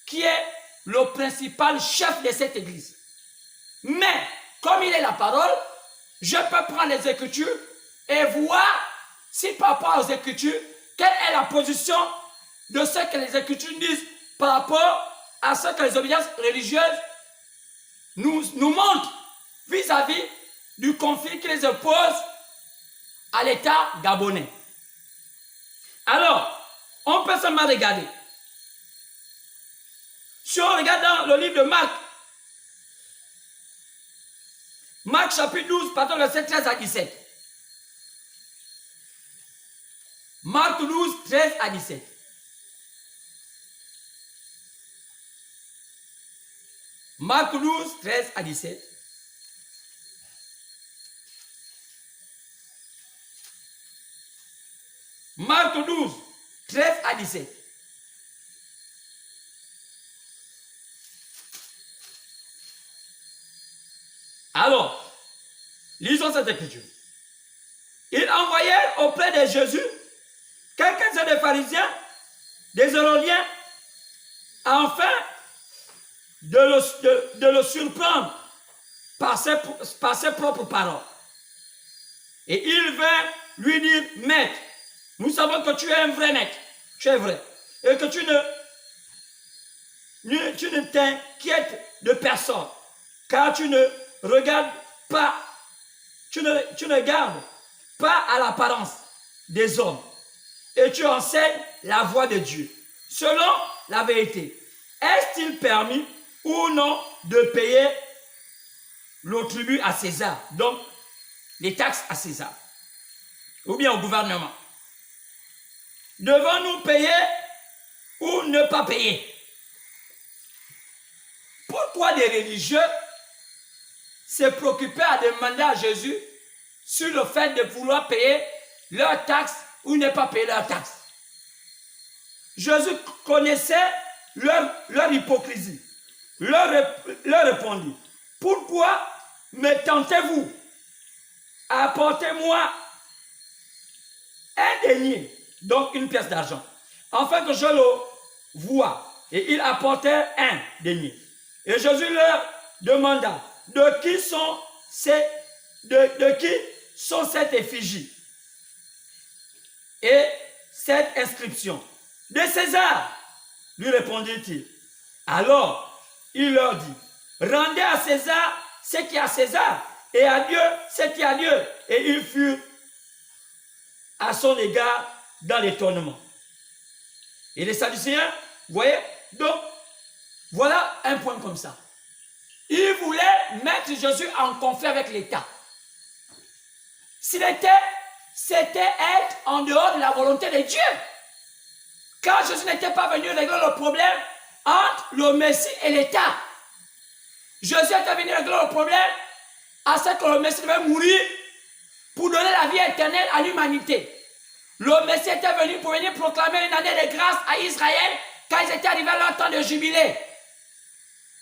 qui est le principal chef de cette Église. Mais, comme il est la parole, je peux prendre les Écritures et voir si par rapport aux Écritures, quelle est la position de ce que les Écritures disent par rapport à ce que les obédiences religieuses nous montrent vis-à-vis du conflit qui les oppose à l'État gabonais. Alors, on peut seulement regarder. Si on regarde dans le livre de Marc, Marc chapitre 12, pardon, verset 13 à 17. Marc 12, 13 à 17. Marc 12, 13 à 17. Marc 12, 13 à 17. Alors, lisons cette écriture. Il envoyait auprès de Jésus quelques-uns des pharisiens, des hérodiens, afin de le surprendre par ses propres paroles. Et il vint lui dire, Maître, nous savons que tu es un vrai maître, tu es vrai, et que tu ne t'inquiètes de personne, car tu ne regardes pas, tu ne gardes pas à l'apparence des hommes, et tu enseignes la voie de Dieu, selon la vérité. Est-il permis ou non de payer le tribut à César, donc les taxes à César, ou bien au gouvernement? Devons-nous payer ou ne pas payer? Pourquoi des religieux se préoccupaient à demander à Jésus sur le fait de vouloir payer leurs taxes ou ne pas payer leurs taxes? Jésus connaissait leur hypocrisie. Leur répondit, pourquoi me tentez-vous? Apportez-moi un denier, donc une pièce d'argent, afin que je le voie. Et il apportait un denier. Et Jésus leur demanda, de qui sont cette effigie et cette inscription? De César, lui répondit-il. Alors, il leur dit, rendez à César ce qui est à César, et à Dieu ce qui est à Dieu. Et ils furent à son égard dans l'étonnement. Et les Sadducéens, vous voyez, donc, voilà un point comme ça. Ils voulaient mettre Jésus en conflit avec l'État. C'était être en dehors de la volonté de Dieu. Car Jésus n'était pas venu régler le problème entre le Messie et l'État. Jésus était venu régler le problème à ce que le Messie devait mourir pour donner la vie éternelle à l'humanité. Le Messie était venu pour venir proclamer une année de grâce à Israël quand ils étaient arrivés à leur temps de jubilé.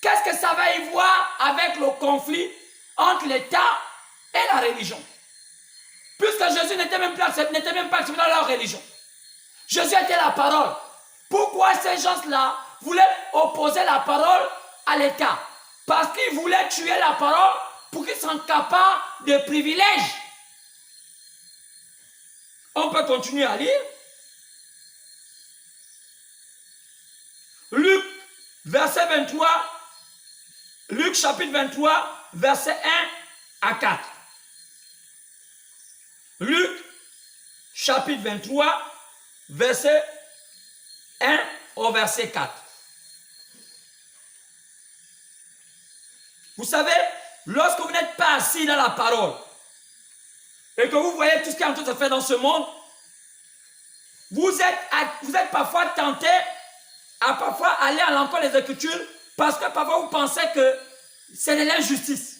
Qu'est-ce que ça va y voir avec le conflit entre l'État et la religion? Puisque Jésus n'était même pas accepté dans leur religion. Jésus était la parole. Pourquoi ces gens-là voulaient opposer la parole à l'État? Parce qu'ils voulaient tuer la parole pour qu'ils soient capables de privilèges. On peut continuer à lire. Luc, verset 23. Luc, chapitre 23, verset 1 à 4. Luc, chapitre 23, verset 1 au verset 4. Vous savez, lorsque vous n'êtes pas assis dans la parole et que vous voyez tout ce qui est en train de se faire dans ce monde, vous êtes parfois tenté à parfois aller à l'encontre des Écritures parce que parfois vous pensez que c'est de l'injustice.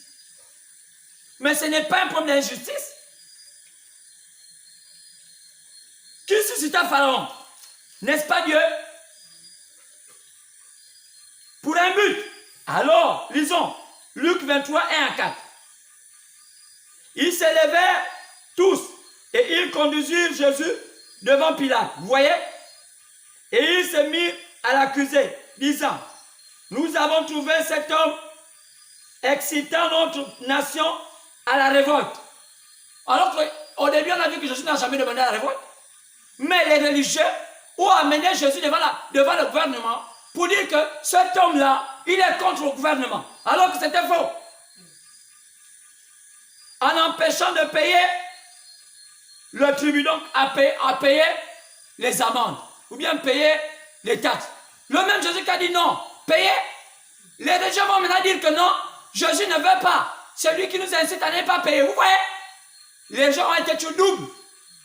Mais ce n'est pas un problème d'injustice. Qui suscita Pharaon? N'est-ce pas Dieu? Pour un but. Alors, lisons Luc 23, 1 à 4. Ils s'élevèrent tous et ils conduisirent Jésus devant Pilate. Vous voyez? Et il se mit à l'accuser, disant, nous avons trouvé cet homme excitant notre nation à la révolte. Alors qu'au début, on a vu que Jésus n'a jamais demandé à la révolte. Mais les religieux ont amené Jésus devant le gouvernement pour dire que cet homme-là, il est contre le gouvernement. Alors que c'était faux. En empêchant de payer le tribut, donc à payer les amendes, ou bien payer les taxes. Le même Jésus qui a dit non, payez. Les religieux vont maintenant dire que non, Jésus ne veut pas. C'est lui qui nous incite à ne pas payer. Vous voyez? Les gens ont été tués double.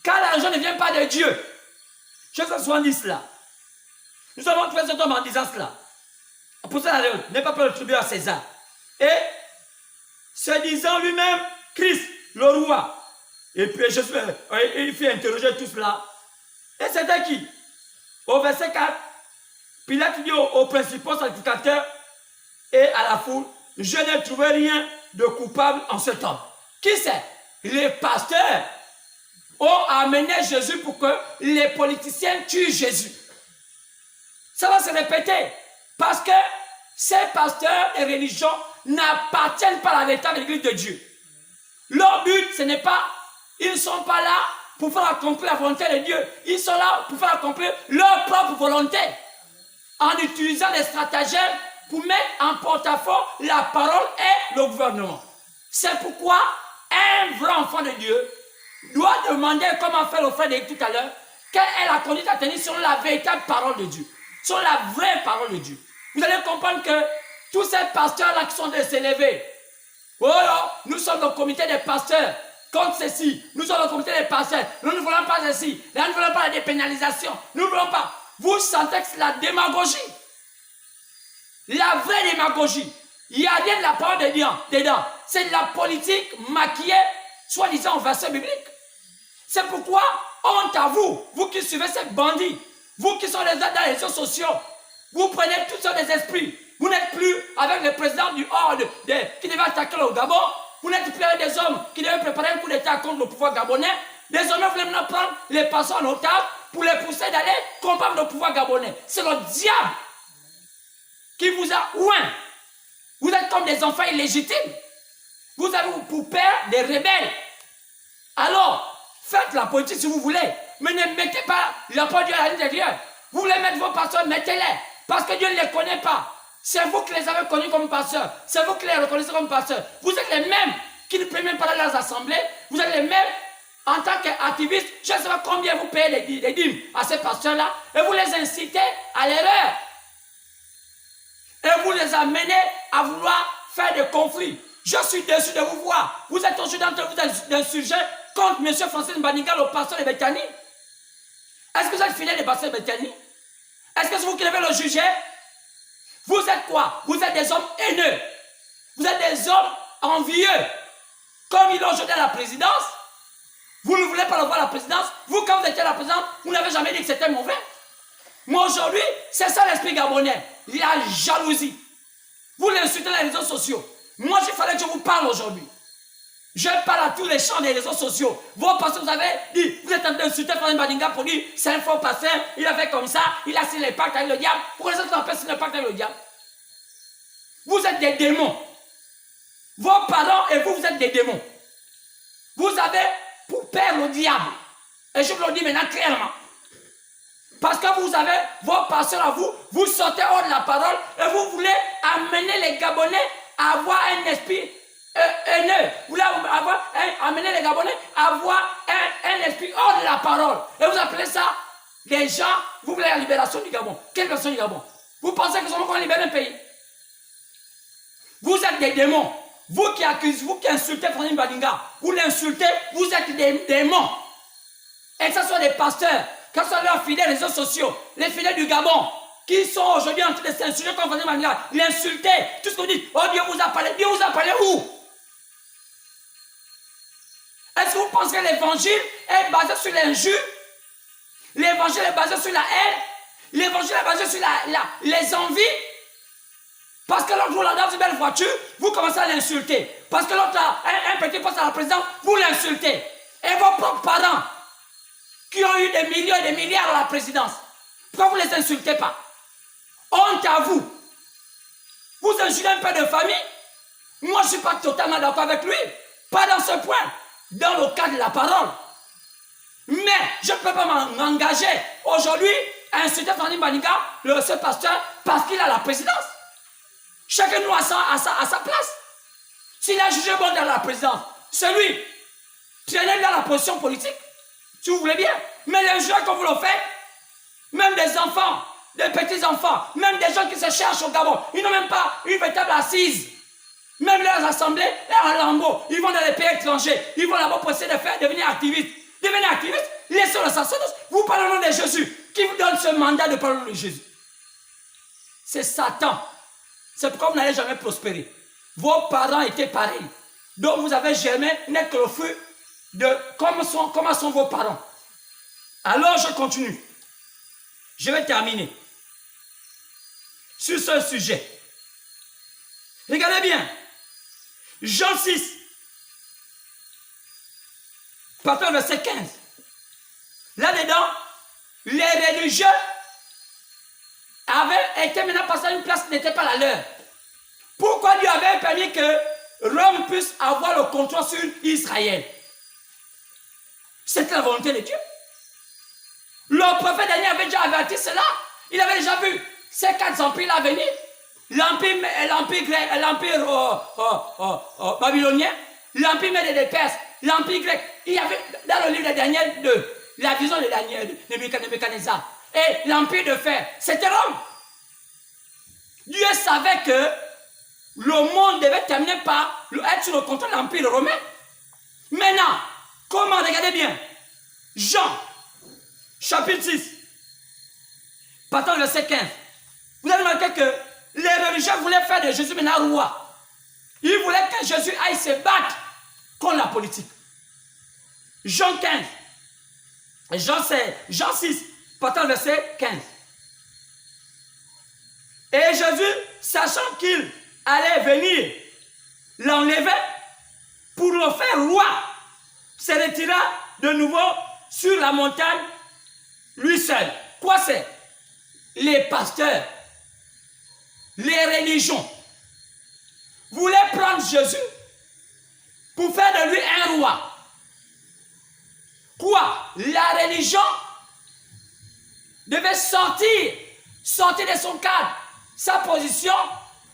Car l'argent ne vient pas de Dieu. Je vous sois dit cela. Nous avons trouvé cet homme en disant cela. Pour ça, n'est pas peur le tribut à César. Et se disant lui-même Christ, le roi. Et puis Jésus, il fait interroger tout cela. Et c'était qui? Au verset 4, Pilate dit aux principaux sacrificateurs et à la foule, je n'ai trouvé rien de coupable en cet homme. Qui c'est? Les pasteurs ont amené Jésus pour que les politiciens tuent Jésus. Ça va se répéter. Parce que ces pasteurs et religions n'appartiennent pas à la véritable Église de Dieu. Leur but, ce n'est pas, ils ne sont pas là pour faire accomplir la volonté de Dieu. Ils sont là pour faire accomplir leur propre volonté. En utilisant des stratagèmes pour mettre en porte-à-faux la parole et le gouvernement. C'est pourquoi un vrai enfant de Dieu doit demander, comme a fait le frère d'Éric tout à l'heure, quelle est la conduite à tenir sur la véritable parole de Dieu, sur la vraie parole de Dieu. Vous allez comprendre que tous ces pasteurs-là qui sont de s'élever, oh là, nous sommes le comité des pasteurs contre ceci, nous sommes le comité des pasteurs, nous ne voulons pas ceci, nous ne voulons pas la dépénalisation, nous ne voulons pas. Vous sentez que c'est la démagogie. La vraie démagogie. Il n'y a rien de la parole de Dieu dedans. C'est de la politique maquillée, soi-disant au verset biblique. C'est pourquoi, honte à vous, vous qui suivez ces bandits, vous qui sont dans les réseaux sociaux, vous prenez toutes sortes d'esprits. Vous n'êtes plus avec le président du Horde qui devait attaquer le Gabon. Vous n'êtes plus avec des hommes qui devaient préparer un coup d'État contre le pouvoir gabonais. Désormais, vous voulez maintenant prendre les passants en otage pour les pousser d'aller combattre le pouvoir gabonais. C'est le diable qui vous a oint. Vous êtes comme des enfants illégitimes. Vous avez pour père des rebelles. Alors, faites la politique si vous voulez, mais ne mettez pas la parole de Dieu à l'intérieur. Vous voulez mettre vos pasteurs, mettez-les. Parce que Dieu ne les connaît pas. C'est vous qui les avez connus comme pasteurs. C'est vous qui les reconnaissez comme pasteurs. Vous êtes les mêmes qui ne peuvent même pas aller dans les assemblées. Vous êtes les mêmes en tant qu'activistes. Je ne sais pas combien vous payez les dîmes à ces pasteurs-là. Et vous les incitez à l'erreur. Et vous les amenez à vouloir faire des conflits. Je suis déçu de vous voir. Vous êtes aujourd'hui dans un sujet contre M. Francis Mbaniga, le pasteur de Bethany. Est-ce que vous êtes fidèle des pasteurs de Bethany? Est-ce que c'est vous qui devez le juger? Vous êtes quoi? Vous êtes des hommes haineux. Vous êtes des hommes envieux. Comme il est aujourd'hui à la présidence, vous ne voulez pas le voir à la présidence. Vous, quand vous étiez à la présidence, vous n'avez jamais dit que c'était mauvais. Mais aujourd'hui, c'est ça l'esprit gabonais. La jalousie. Vous l'insultez dans les réseaux sociaux. Moi, il fallait que je vous parle aujourd'hui. Je parle à tous les champs des réseaux sociaux. Vos pasteurs, vous avez dit, vous êtes en train d'insulter Francis Mbaniga pour dire, c'est un faux pasteur, il a fait comme ça, il a signé les pactes avec le diable. Pourquoi les autres n'ont pas signé le pacte avec le diable? Vous êtes des démons. Vos parents et vous, vous êtes des démons. Vous avez pour père le diable. Et je vous le dis maintenant clairement. Parce que vous avez vos pasteurs à vous, vous sortez hors de la parole et vous voulez amener les Gabonais à avoir un esprit haineux. Vous voulez amener les Gabonais à avoir un esprit hors de la parole. Et vous appelez ça, les gens, vous voulez la libération du Gabon. Quelle libération du Gabon? Vous pensez que nous allons libérer un pays? Vous êtes des démons. Vous qui accusez, vous qui insultez Francis Mbaniga, vous l'insultez, vous êtes des démons. Et que ce soit des pasteurs, que ce soit leurs fidèles réseaux sociaux, les fidèles du Gabon, qui sont aujourd'hui en train de s'insulter comme Francis Mbaniga, l'insulter, tout ce que vous dites, oh Dieu vous a parlé. Dieu vous a parlé où? Est-ce que vous pensez que l'évangile est basé sur l'injure? L'évangile est basé sur la haine? L'évangile est basé sur les envies? Parce que l'autre roule dans une belle voiture, vous commencez à l'insulter. Parce que l'autre a un petit poste à la présidence, vous l'insultez. Et vos propres parents, qui ont eu des millions et des milliards à la présidence, pourquoi vous ne les insultez pas? Honte à vous. Vous insultez un père de famille. Moi, je ne suis pas totalement d'accord avec lui. Pas dans ce point. Dans le cadre de la parole. Mais je ne peux pas m'engager aujourd'hui à insulter Fanny Maniga, ce pasteur, parce qu'il a la présidence. Chacun de nous a sa place. S'il a jugé bon dans la présidence, c'est lui. Traînez dans la position politique, si vous voulez bien. Mais les gens que vous le faites, même des enfants, des petits-enfants, même des gens qui se cherchent au Gabon, ils n'ont même pas une véritable assise. Même leurs assemblées, leurs lambeaux, ils vont dans les pays étrangers, ils vont là-bas pour essayer de faire devenir activistes. Devenir activiste, laissez le sacerdoce. Vous parlez au nom de Jésus. Qui vous donne ce mandat de parler au nom de Jésus? C'est Satan. C'est pourquoi vous n'allez jamais prospérer. Vos parents étaient pareils. Donc vous avez jamais n'est que le fruit de comment sont vos parents. Alors je continue. Je vais terminer sur ce sujet. Regardez bien. Jean 6. Partant du verset 15. Là-dedans, les religieux avaient été maintenant passés à une place qui n'était pas la leur. Pourquoi Dieu avait permis que Rome puisse avoir le contrôle sur Israël? C'était la volonté de Dieu. Le prophète Daniel avait déjà averti cela. Il avait déjà vu ces 4 empires à venir. L'empire grec, l'empire babylonien, l'empire médé des Perses, l'empire grec. Il y avait dans le livre de Daniel 2, la vision de Daniel, de Nebuchadnezzar. Et l'empire de fer, c'était Rome. Dieu savait que le monde devait terminer par être sous le contrôle de l'empire romain. Maintenant, comment? Regardez bien. Jean, chapitre 6, partant du verset 15. Vous avez remarqué que les religieux voulaient faire de Jésus maintenant roi. Ils voulaient que Jésus aille se battre contre la politique. Jean 15. Jean 6, partant du verset 15. Et Jésus, sachant qu'il allait venir l'enlever pour le faire roi, se retira de nouveau sur la montagne, lui seul. Quoi c'est? Les pasteurs, les religions voulaient prendre Jésus pour faire de lui un roi. Quoi? La religion devait sortir de son cadre, sa position,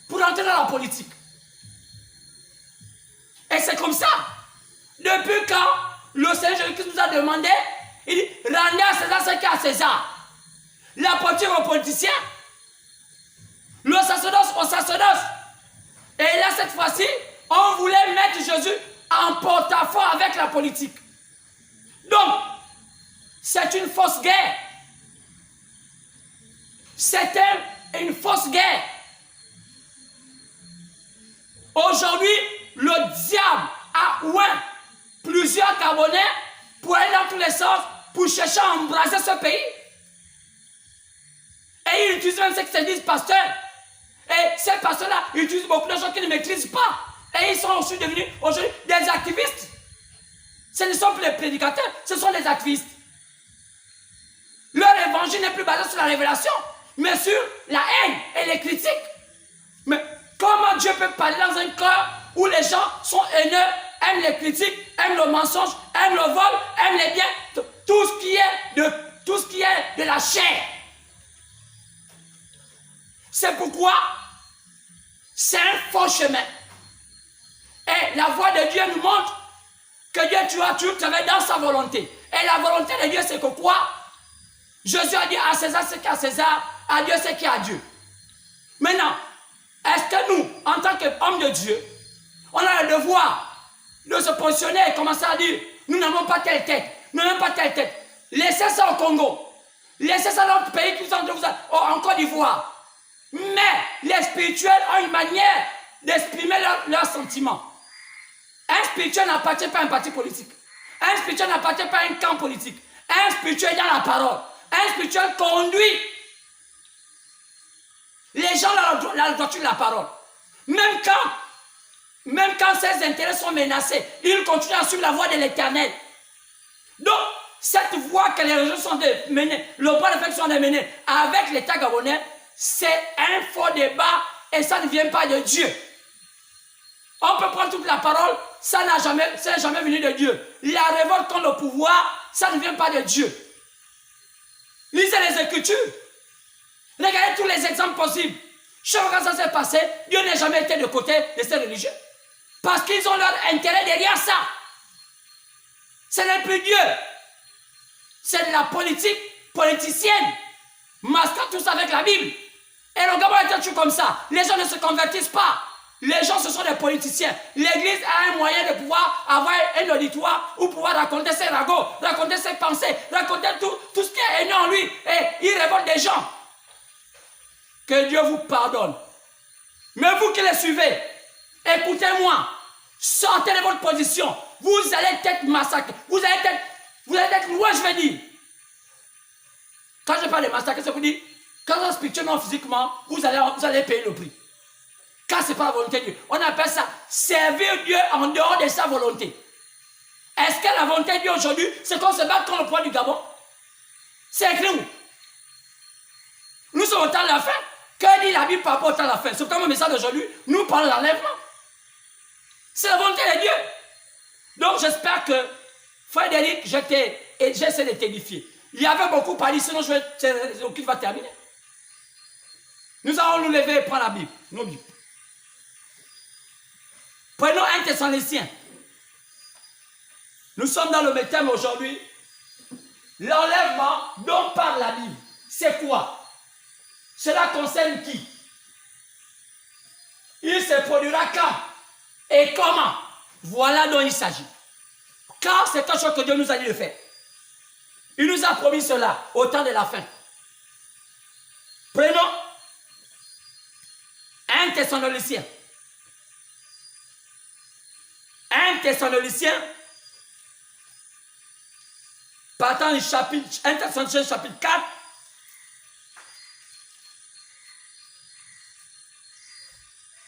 pour entrer dans la politique. Et c'est comme ça. Depuis quand le Seigneur Jésus-Christ nous a demandé, il dit, rendez à César ce qui est à César. La politique aux politiciens, le sacerdoce au sacerdoce. Et là, cette fois-ci, on voulait mettre Jésus en porte-à-faux avec la politique. Donc, c'est une fausse guerre. C'était une fausse guerre. Aujourd'hui, le diable a oint plusieurs Gabonais pour aller dans tous les sens, pour chercher à embraser ce pays. Et ils utilisent même ce qui se disent pasteurs. Et ces pasteurs-là, ils utilisent beaucoup de gens qu'ils ne maîtrisent pas. Et ils sont aussi devenus aujourd'hui des activistes. Ce ne sont plus les prédicateurs, ce sont des activistes. Leur évangile n'est plus basé sur la révélation, mais sur la haine et les critiques. Mais comment Dieu peut parler dans un cœur où les gens sont haineux, aiment les critiques, aiment le mensonge, aiment le vol, aiment les biens, tout ce qui est de la chair. C'est pourquoi c'est un faux chemin. Et la voix de Dieu nous montre que Dieu, tu as toujours travaillé dans sa volonté. Et la volonté de Dieu, c'est que quoi? Jésus a dit à César ce qui est à César, à Dieu ce qui est à Dieu. Maintenant, est-ce que nous, en tant qu'hommes de Dieu, on a le devoir de se positionner et commencer à dire, nous n'avons pas telle tête, nous n'avons pas telle tête. Laissez ça au Congo. Laissez ça dans notre pays qui sont en Côte d'Ivoire. Mais les spirituels ont une manière d'exprimer leurs sentiments. Un spirituel n'appartient pas à un parti politique. Un spirituel n'appartient pas à un camp politique. Un spirituel est dans la parole. Un spirituel conduit Les gens la doctrine de la parole. Même quand ses intérêts sont menacés, ils continuent à suivre la voie de l'Éternel. Donc, cette voie que les religions sont menées, le point de fait sont mener avec l'État gabonais, c'est un faux débat et ça ne vient pas de Dieu. On peut prendre toute la parole, ça n'est jamais venu de Dieu. La révolte contre le pouvoir, ça ne vient pas de Dieu. Lisez les Écritures. Regardez tous les exemples possibles. Chaque fois que ça s'est passé, Dieu n'a jamais été de côté de ces religieux. Parce qu'ils ont leur intérêt derrière ça. Ce n'est plus Dieu. C'est de la politique politicienne. Masquant tout ça avec la Bible. Et le Gabon est toujours comme ça. Les gens ne se convertissent pas. Les gens, ce sont des politiciens. L'Église a un moyen de pouvoir avoir un auditoire ou pouvoir raconter ses ragots, raconter ses pensées, raconter tout ce qui est haineux en lui. Et il révolte des gens. Que Dieu vous pardonne. Mais vous qui les suivez, écoutez-moi. Sortez de votre position. Vous allez être massacrés. Vous allez être, moi je vais dire. Quand je parle de massacre, c'est pour dire, quand on spirituellement, physiquement, vous allez payer le prix. Car ce n'est pas la volonté de Dieu. On appelle ça servir Dieu en dehors de sa volonté. Est-ce que la volonté de Dieu aujourd'hui, c'est qu'on se batte contre le poids du Gabon? C'est écrit où? Nous sommes au temps de la fin. Que dit la Bible par rapport au temps de la fin? C'est comme un message d'aujourd'hui. Nous parlons de l'enlèvement. C'est la volonté de Dieu. Donc j'espère que, Frédéric, j'essaie de t'édifier. Il y avait beaucoup parlé, sinon le culte va terminer. Nous allons nous lever et prendre la Bible. Nos Bibles. Prenons 1 Thessaloniciens. Nous sommes dans le thème aujourd'hui. L'enlèvement dont parle la Bible. C'est quoi? Cela concerne qui? Il se produira quand? Et comment? Voilà dont il s'agit. Car c'est quelque chose que Dieu nous a dit de faire. Il nous a promis cela au temps de la fin. Prenons 1 Thessaloniciens. 1 Thessaloniciens, partant du chapitre, 1 Thessaloniciens chapitre 4,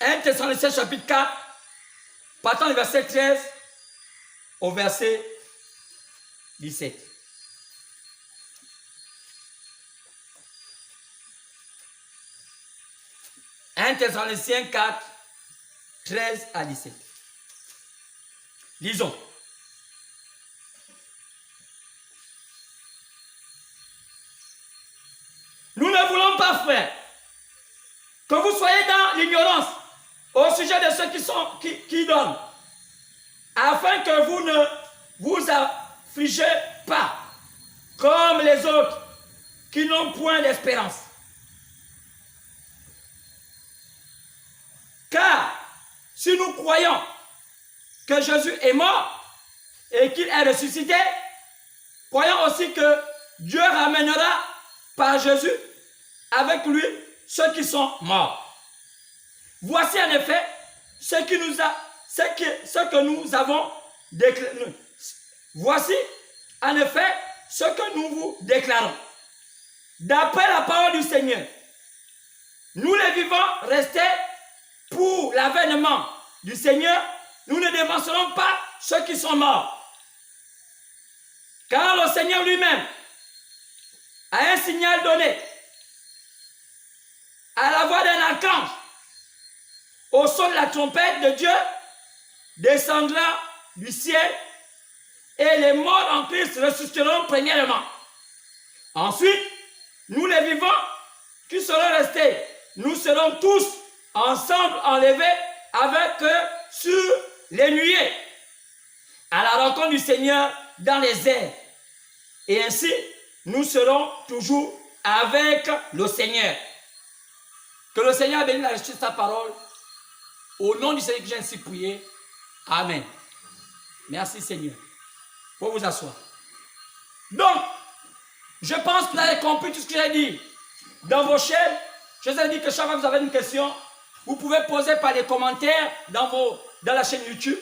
un Thessaloniciens chapitre 4, partant du verset 13 au verset 17. Un Thessaloniciens 4, 13 à 17. Lisons. Nous ne voulons pas, frères, que vous soyez dans l'ignorance au sujet de ceux qui donnent, afin que vous ne vous affligez pas comme les autres qui n'ont point d'espérance. Car si nous croyons que Jésus est mort et qu'il est ressuscité, croyons aussi que Dieu ramènera par Jésus avec lui ceux qui sont morts. Voici en effet ce que nous avons déclaré. Voici en effet ce que nous vous déclarons. D'après la parole du Seigneur, nous les vivants restés pour l'avènement du Seigneur, nous ne dévancerons pas ceux qui sont morts. Car le Seigneur lui-même a un signal donné à la voix d'un archange, au son de la trompette de Dieu, descendra du ciel, et les morts en Christ ressusciteront premièrement. Ensuite, nous les vivants qui serons restés, nous serons tous ensemble enlevés avec eux sur les nuées, à la rencontre du Seigneur dans les airs. Et ainsi, nous serons toujours avec le Seigneur. Que le Seigneur bénisse la richesse de sa parole. Au nom du Seigneur que j'ai ainsi prié. Amen. Merci Seigneur. Pour vous asseoir. Donc, je pense que vous avez compris tout ce que j'ai dit. Dans vos chaînes, je vous ai dit que chaque fois que vous avez une question, vous pouvez poser par les commentaires dans la chaîne YouTube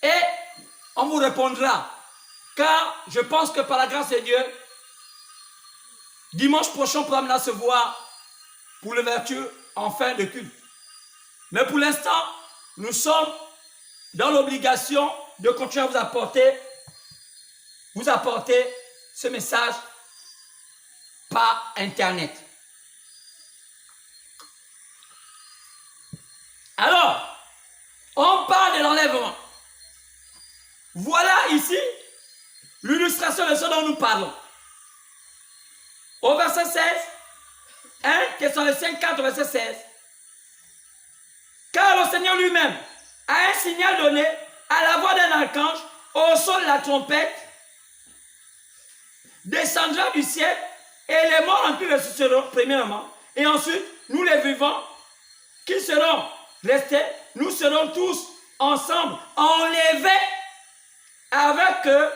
et on vous répondra. Car je pense que par la grâce de Dieu, dimanche prochain, on pourra maintenant se voir pour l'ouverture en fin de culte. Mais pour l'instant, nous sommes dans l'obligation de continuer à vous apporter ce message par Internet. Alors, on parle de l'enlèvement. Voilà ici l'illustration de ce dont nous parlons. Au verset 16, 1 Thessaloniciens 4, verset 16. Car le Seigneur lui-même a un signal donné à la voix d'un archange, au son de la trompette, descendra du ciel, et les morts en Christ ressusciteront, premièrement, et ensuite, nous les vivants, qui seront restés, nous serons tous ensemble enlevés avec eux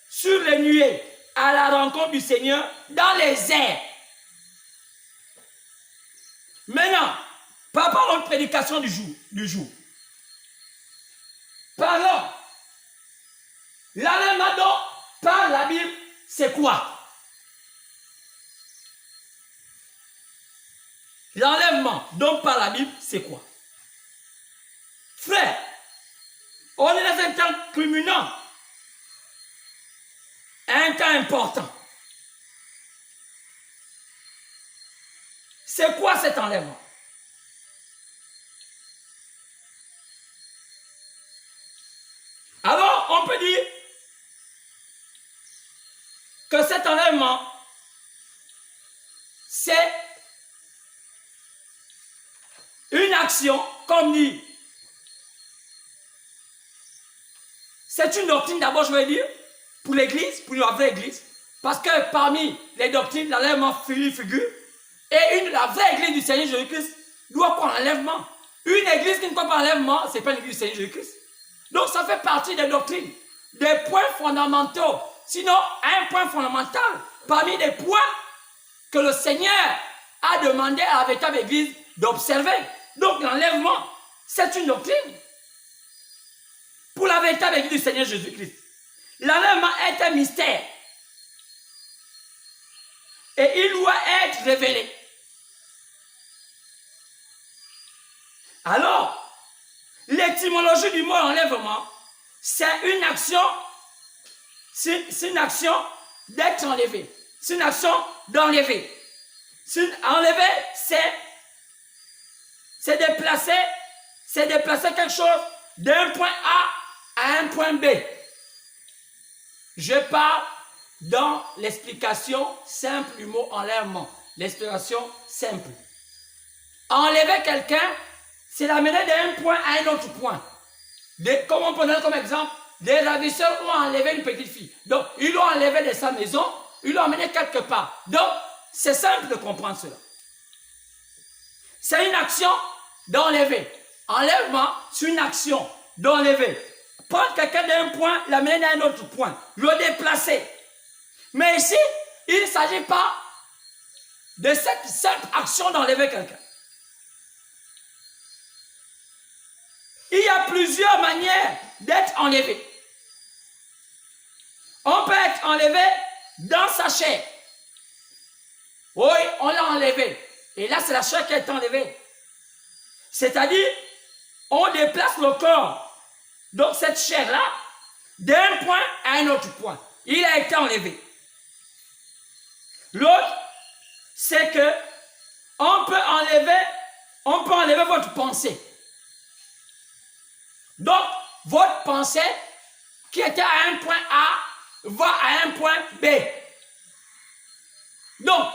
sur les nuées, à la rencontre du Seigneur dans les airs. Maintenant, par rapport à notre prédication du jour, parlons. L'enlèvement dont parle la Bible, c'est quoi? L'enlèvement dont parle la Bible, c'est quoi? Frère, on est dans un temps culminant, un temps important. C'est quoi cet enlèvement? Alors, on peut dire que cet enlèvement, c'est une action, comme dit. C'est une doctrine, d'abord, je vais dire, pour l'Église, pour la vraie Église, parce que parmi les doctrines, l'enlèvement figure, et la vraie Église du Seigneur Jésus-Christ doit prendre l'enlèvement. Une Église qui ne croit pas l'enlèvement, ce n'est pas une Église du Seigneur Jésus-Christ. Donc, ça fait partie des doctrines, des points fondamentaux. Sinon, un point fondamental, parmi les points que le Seigneur a demandé à la véritable Église d'observer. Donc, l'enlèvement, c'est une doctrine pour la véritable Église du Seigneur Jésus-Christ. L'enlèvement est un mystère. Et il doit être révélé. Alors, l'étymologie du mot enlèvement, c'est une action, d'être enlevé. C'est une action d'enlever. Enlever, c'est déplacer quelque chose d'un point A à un point B. Je parle dans l'explication simple du mot enlèvement. L'explication simple. Enlever quelqu'un, c'est l'amener d'un point à un autre point. Comme on peut donner comme exemple, des ravisseurs ont enlevé une petite fille. Donc, ils l'ont enlevée de sa maison, ils l'ont emmenée quelque part. Donc, c'est simple de comprendre cela. C'est une action d'enlever. Enlèvement, c'est une action d'enlever. Prendre quelqu'un d'un point, l'amener à un autre point, le déplacer. Mais ici, il ne s'agit pas de cette simple action d'enlever quelqu'un. Il y a plusieurs manières d'être enlevé. On peut être enlevé dans sa chair. Oui, on l'a enlevé. Et là, c'est la chair qui est enlevée. C'est-à-dire, on déplace le corps. Donc, cette chair-là, d'un point à un autre point. Il a été enlevé. L'autre, c'est que on peut enlever votre pensée. Donc, votre pensée qui était à un point A va à un point B. Donc,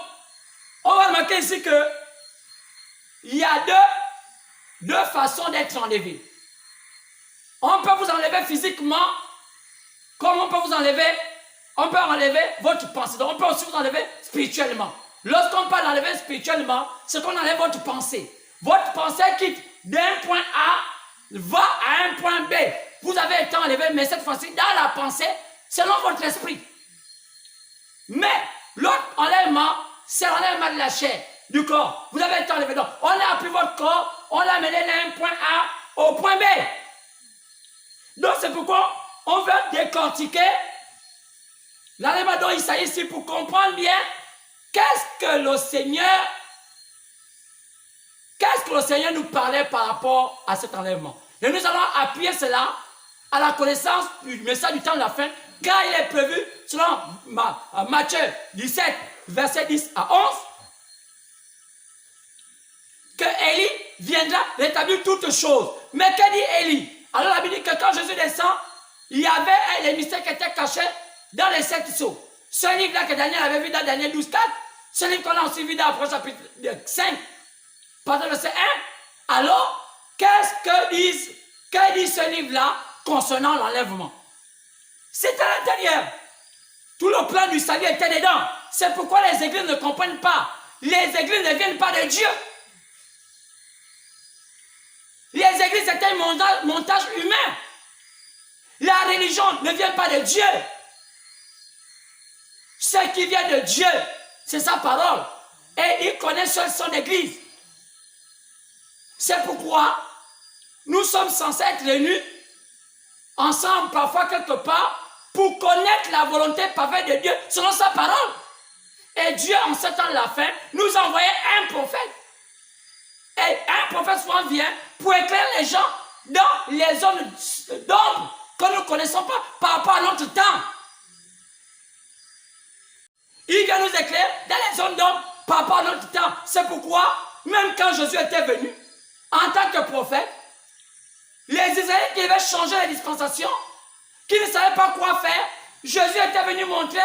on va remarquer ici que il y a deux façons d'être enlevé. On peut vous enlever physiquement, comme on peut enlever votre pensée. Donc, on peut aussi vous enlever spirituellement. Lorsqu'on parle d'enlever spirituellement, c'est qu'on enlève votre pensée. Votre pensée quitte d'un point A va à un point B. Vous avez été enlevé, mais cette fois-ci, dans la pensée, selon votre esprit. Mais l'autre enlèvement, c'est l'enlèvement de la chair, du corps. Vous avez été enlevé. Donc, on a pris votre corps, on l'a amené d'un point A au point B. Donc, c'est pourquoi on veut décortiquer l'enlèvement dont il s'agit ici pour comprendre bien qu'est-ce que que le Seigneur nous parlait par rapport à cet enlèvement. Et nous allons appuyer cela à la connaissance du message du temps de la fin, car il est prévu, selon Matthieu 17, verset 10 à 11, que Élie viendra rétablir toutes choses. Mais que dit Élie? Alors la Bible dit que quand Jésus descend, il y avait les mystères qui étaient cachés dans les 7 sceaux. Ce livre-là que Daniel avait vu dans Daniel 12, 4, ce livre qu'on a aussi vu dans le chapitre 5, partant verset 1, alors, que dit ce livre-là concernant l'enlèvement? C'est à l'intérieur. Tout le plan du salut était dedans. C'est pourquoi les églises ne comprennent pas. Les églises ne viennent pas de Dieu. Les églises, c'est un montage humain. La religion ne vient pas de Dieu. Ce qui vient de Dieu, c'est sa parole. Et il connaît seul son église. C'est pourquoi nous sommes censés être réunis ensemble, parfois quelque part, pour connaître la volonté parfaite de Dieu selon sa parole. Et Dieu, en ce temps de la fin, nous a envoyé un prophète. Et un prophète souvent vient pour éclairer les gens dans les zones d'ombre que nous ne connaissons pas par rapport à notre temps. Il vient nous éclairer dans les zones d'ombre par rapport à notre temps. C'est pourquoi, même quand Jésus était venu, en tant que prophète, les Israélites qui devaient changer les dispensations, qui ne savaient pas quoi faire, Jésus était venu montrer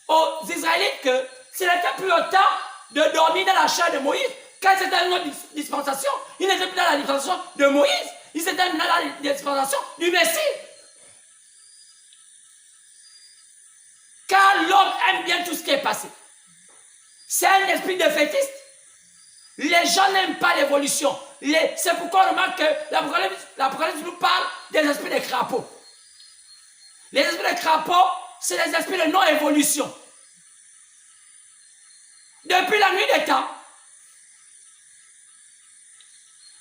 aux Israélites que ce n'était plus le temps de dormir dans la chair de Moïse. Quand c'était une autre dispensation, il n'était plus dans la dispensation de Moïse, il était dans la dispensation du Messie. Car l'homme aime bien tout ce qui est passé. C'est un esprit défaitiste. Les gens n'aiment pas l'évolution. C'est pourquoi on remarque que l'Apocalypse nous parle des esprits de crapauds. Les esprits de crapauds, c'est les esprits de non-évolution. Depuis la nuit des temps,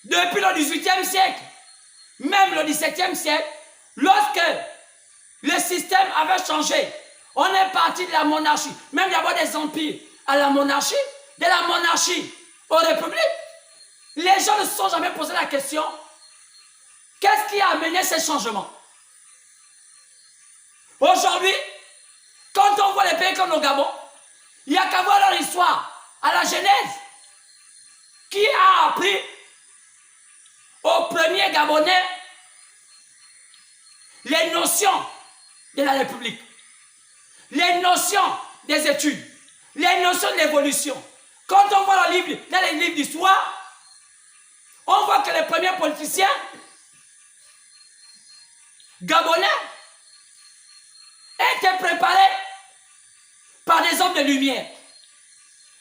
depuis le 18e siècle, même le 17e siècle, lorsque le système avait changé, on est parti de la monarchie, même d'abord des empires, à la monarchie, de la monarchie aux républiques. Les gens ne se sont jamais posé la question, qu'est-ce qui a amené ces changements? Aujourd'hui, quand on voit les pays comme le Gabon, il n'y a qu'à voir leur histoire, à la Genèse, qui a appris aux premiers Gabonais les notions de la République, les notions des études, les notions de l'évolution. Quand on voit dans les livres d'histoire, on voit que les premiers politiciens gabonais étaient préparés par des hommes de lumière.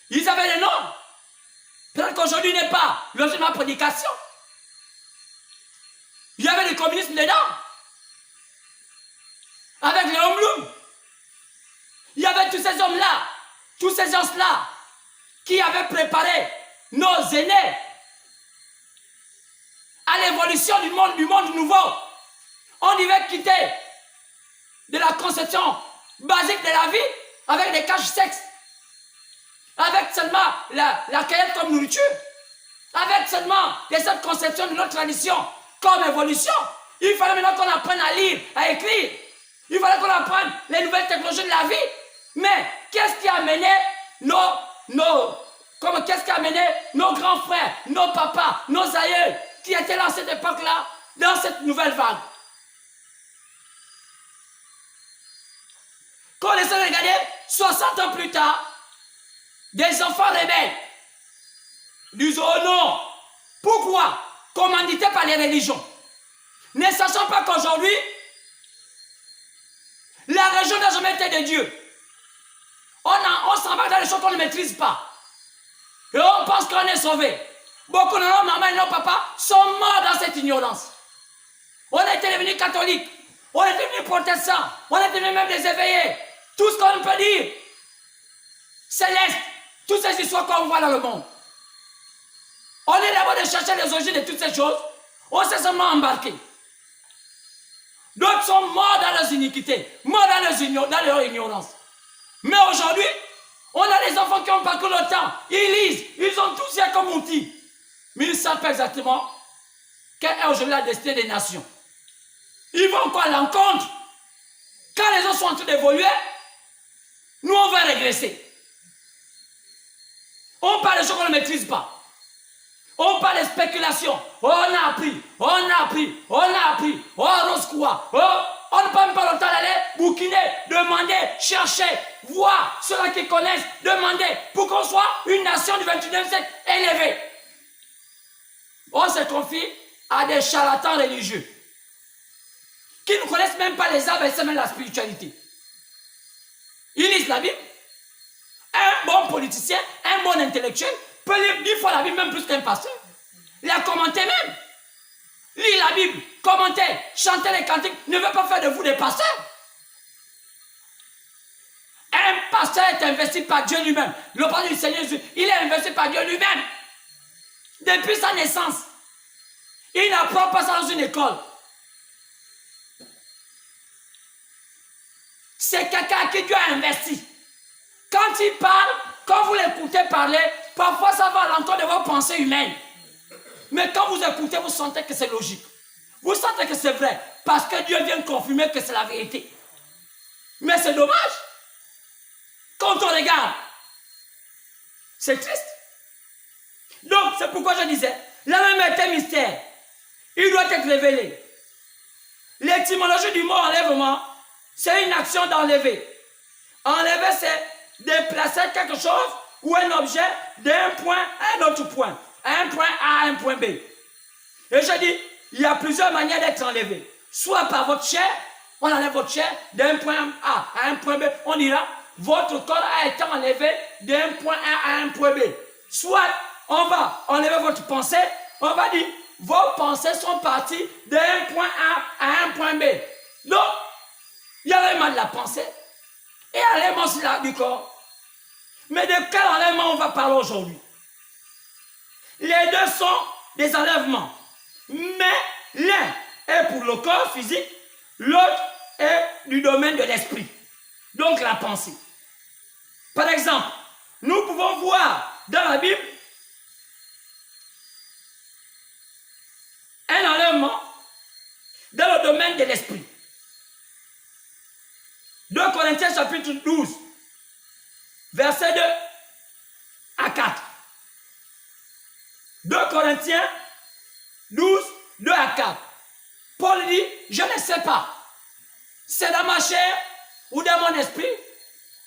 Ils avaient le nom. Peut-être qu'aujourd'hui n'est pas l'objet de ma prédication. Il y avait le communisme dedans. Avec les Hommes. Il y avait tous ces hommes-là, tous ces gens-là qui avaient préparé nos aînés à l'évolution du monde nouveau. On devait quitter de la conception basique de la vie avec des caches sexes, avec seulement la cueillette comme nourriture, avec seulement cette conception de notre tradition comme évolution. Il fallait maintenant qu'on apprenne à lire, à écrire. Il fallait qu'on apprenne les nouvelles technologies de la vie. Mais qu'est-ce qui a amené qu'est-ce qui a amené nos grands frères, nos papas, nos aïeux, qui étaient là à cette époque-là, dans cette nouvelle vague? Quand on essaie de regarder, 60 ans plus tard, des enfants rebelles disent oh non, pourquoi? Commandités par les religions. Ne sachant pas qu'aujourd'hui, la religion n'a jamais été de Dieu. On s'embarque dans les choses qu'on ne maîtrise pas. Et on pense qu'on est sauvé. Beaucoup de nos mamans et nos papas sont morts dans cette ignorance. On est devenu catholique, on est devenu protestant, on est devenu même des éveillés. Tout ce qu'on peut dire, céleste, toutes ces histoires qu'on voit dans le monde. On est d'abord de chercher les origines de toutes ces choses, on s'est seulement embarqué. D'autres sont morts dans leurs iniquités, morts dans leur ignorance. Mais aujourd'hui, on a des enfants qui ont parcouru le temps, ils lisent, ils ont tout ça comme outil. mais ils ne savent pas exactement quelle est aujourd'hui la destinée des nations. Ils vont quoi à l'encontre? Quand les gens sont en train d'évoluer, nous on va régresser. On parle de choses qu'on ne maîtrise pas. On parle de spéculation. Oh, on a appris, on a appris, on a appris. Oh, Roscoe, oh, on ne peut même pas longtemps aller bouquiner, demander, chercher, voir ceux qui connaissent, demander pour qu'on soit une nation du 21e siècle élevée. On se confie à des charlatans religieux qui ne connaissent même pas les arbres et même la spiritualité. Ils lisent la Bible. Un bon politicien, un bon intellectuel peut lire 10 fois la Bible, même plus qu'un pasteur. Il a commenté même. Lire la Bible, commenter, chanter les cantiques ne veut pas faire de vous des pasteurs. Un pasteur est investi par Dieu lui-même. Le pasteur du Seigneur Jésus, il est investi par Dieu lui-même. Depuis sa naissance. Il n'apprend pas ça dans une école. C'est quelqu'un à qui Dieu a investi. Quand il parle, quand vous l'écoutez parler, parfois ça va à l'encontre de vos pensées humaines. Mais quand vous écoutez, vous sentez que c'est logique. Vous sentez que c'est vrai. Parce que Dieu vient confirmer que c'est la vérité. Mais c'est dommage. Quand on regarde, c'est triste. Donc, c'est pourquoi je disais, la même est un mystère. Il doit être révélé. L'étymologie du mot enlèvement, c'est une action d'enlever. Enlever, c'est déplacer quelque chose ou un objet d'un point à un autre point. Un point A à un point B. Et je dis, il y a plusieurs manières d'être enlevé. Soit par votre chair, on enlève votre chair d'un point A à un point B. On dira, votre corps a été enlevé d'un point A à un point B. Soit on va enlever votre pensée, on va dire, vos pensées sont parties d'un point A à un point B. Donc, il y a l'élément de la pensée et l'élément du corps. Mais de quel enlèvement on va parler aujourd'hui? Les deux sont des enlèvements. Mais l'un est pour le corps physique, l'autre est du domaine de l'esprit. Donc la pensée. Par exemple, nous pouvons voir dans la Bible un enlèvement dans le domaine de l'esprit. 2 Corinthiens chapitre 12, verset 2 à 4. 2 Corinthiens 12, 2 à 4. Paul dit, je ne sais pas. C'est dans ma chair ou dans mon esprit.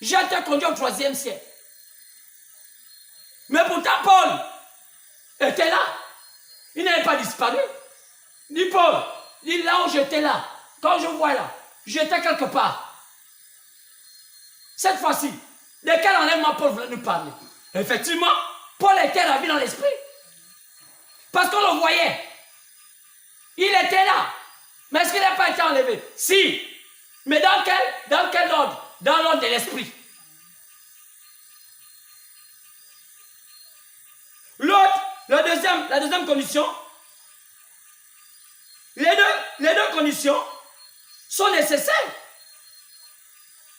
J'ai été conduit au 3e siècle. Mais pourtant Paul était là. Il n'avait pas disparu. Dit Paul, dit là où j'étais là, quand je vois là, j'étais quelque part. Cette fois-ci, de quel enlèvement Paul voulait nous parler? Effectivement, Paul était ravi dans l'esprit. Parce qu'on le voyait. Il était là. Mais est-ce qu'il n'a pas été enlevé? Si. Mais dans quel ordre? Dans l'ordre de l'esprit. L'autre, la deuxième condition, les deux conditions sont nécessaires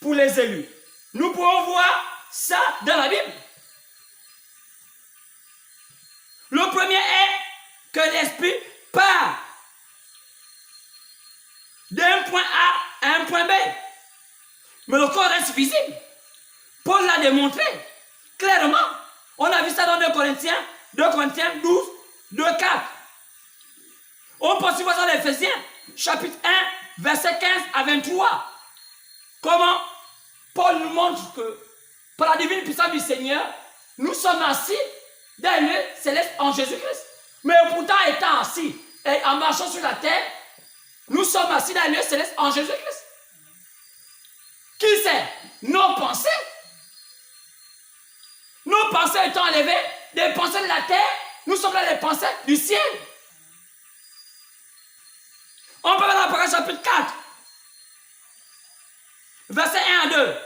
pour les élus. Nous pouvons voir ça dans la Bible. Le premier est que l'esprit part d'un point A à un point B. Mais le corps reste visible. Paul l'a démontré clairement. On a vu ça dans 2 Corinthiens 12, 2, 4. On peut aussi voir ça dans Éphésiens, chapitre 1, verset 15 à 23. Comment Paul nous montre que par la divine puissance du Seigneur, nous sommes assis dans un lieu céleste en Jésus-Christ. Mais pourtant, étant assis et en marchant sur la terre, nous sommes assis dans un lieu céleste en Jésus-Christ. Qui c'est? Nos pensées. Nos pensées étant enlevées des pensées de la terre, nous sommes dans les pensées du ciel. On peut voir dans Apocalypse chapitre 4, verset 1 à 2.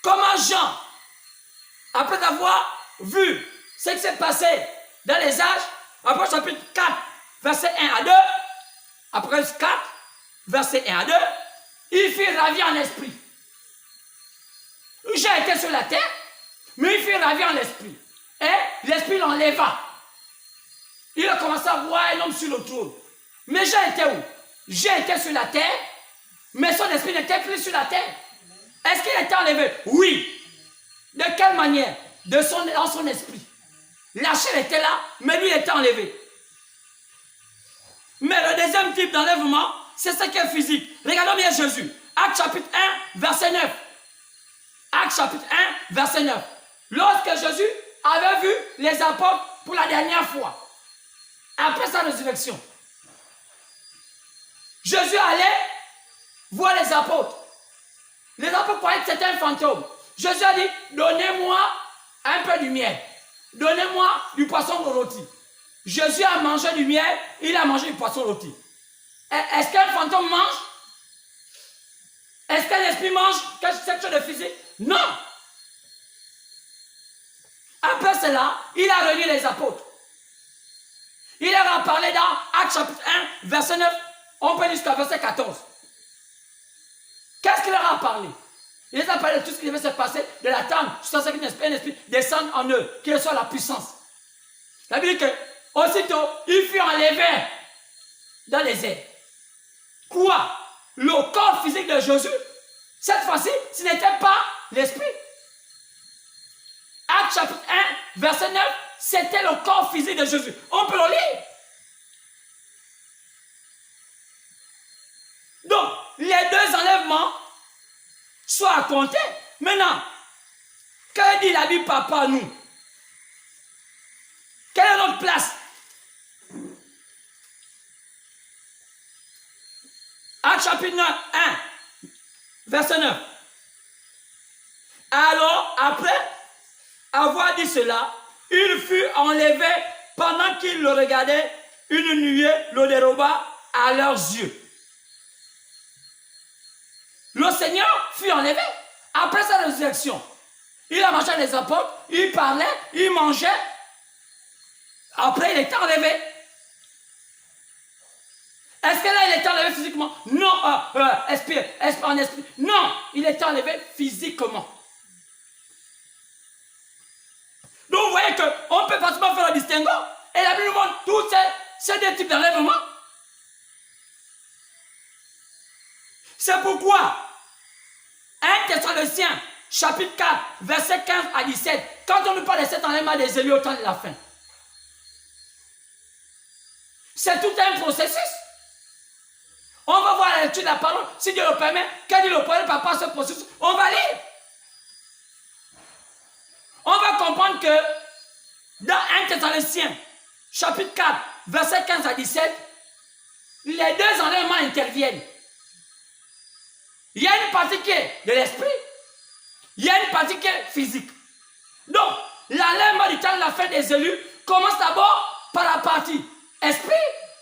Comment Jean, après avoir vu ce qui s'est passé dans les âges, Apocalypse chapitre 4, verset 1 à 2, Apocalypse 4, verset 1 à 2, il fut ravi en esprit. J'ai été sur la terre, mais il fut ravi en esprit. Et l'esprit l'enleva. Il a commencé à voir un homme sur le trône. Mais Jean était où? Jean était sur la terre, mais son esprit n'était plus sur la terre. Est-ce qu'il était enlevé? Oui. De quelle manière? Dans son esprit. La chair était là, mais lui était enlevé. Mais le deuxième type d'enlèvement, c'est ce qui est physique. Regardons bien Jésus. Acte chapitre 1, verset 9. Acte chapitre 1, verset 9. Lorsque Jésus avait vu les apôtres pour la dernière fois, après sa résurrection, Jésus allait voir les apôtres. Les apôtres croyaient que c'était un fantôme. Jésus a dit, donnez-moi un peu du miel. Donnez-moi du poisson rôti. Jésus a mangé du miel, il a mangé du poisson rôti. Est-ce qu'un fantôme mange? Est-ce qu'un esprit mange quelque chose de physique? Non. Après cela, il a réuni les apôtres. Il leur a parlé dans Acte chapitre 1, verset 9. On peut jusqu'à verset 14. Qu'est-ce qu'il leur a parlé? Il les a parlé de tout ce qui devait se passer, de l'attendre, jusqu'à ce qu'un esprit descende en eux, qu'il soit la puissance. Ça veut dire que, aussitôt, il fut enlevé dans les airs. Quoi? Le corps physique de Jésus, cette fois-ci, ce n'était pas l'esprit. Acte chapitre 1, verset 9, c'était le corps physique de Jésus. On peut le lire. Donc, les deux enlèvements sont à compter. Maintenant, que dit la Bible par rapport à nous? Quelle est notre place? Acte chapitre 9, 1, verset 9. Alors, après avoir dit cela, il fut enlevé pendant qu'ils le regardaient, une nuée le déroba à leurs yeux. Le Seigneur fut enlevé après sa résurrection. Il a mangé les apôtres, il parlait, il mangeait. Après, il était enlevé. Est-ce que là, il était enlevé physiquement? Non, en esprit. Non, il était enlevé physiquement. Donc, vous voyez qu'on peut facilement faire le distinguo. Et la Bible nous montre tous ces deux types d'enlèvement. C'est pourquoi 1 Thessaloniciens, chapitre 4, verset 15 à 17, quand on nous parle de cet enlèvement des élus au temps de la fin, c'est tout un processus. On va voir la lecture de la parole, si Dieu le permet, quand il le permet par rapport à ce processus, on va lire. On va comprendre que dans 1 Thessaloniciens, chapitre 4, verset 15 à 17, les deux enlèvements interviennent. Il y a une partie qui est de l'esprit, il y a une partie qui est physique. Donc, l'enlèvement du temps de la fin des élus commence d'abord par la partie esprit,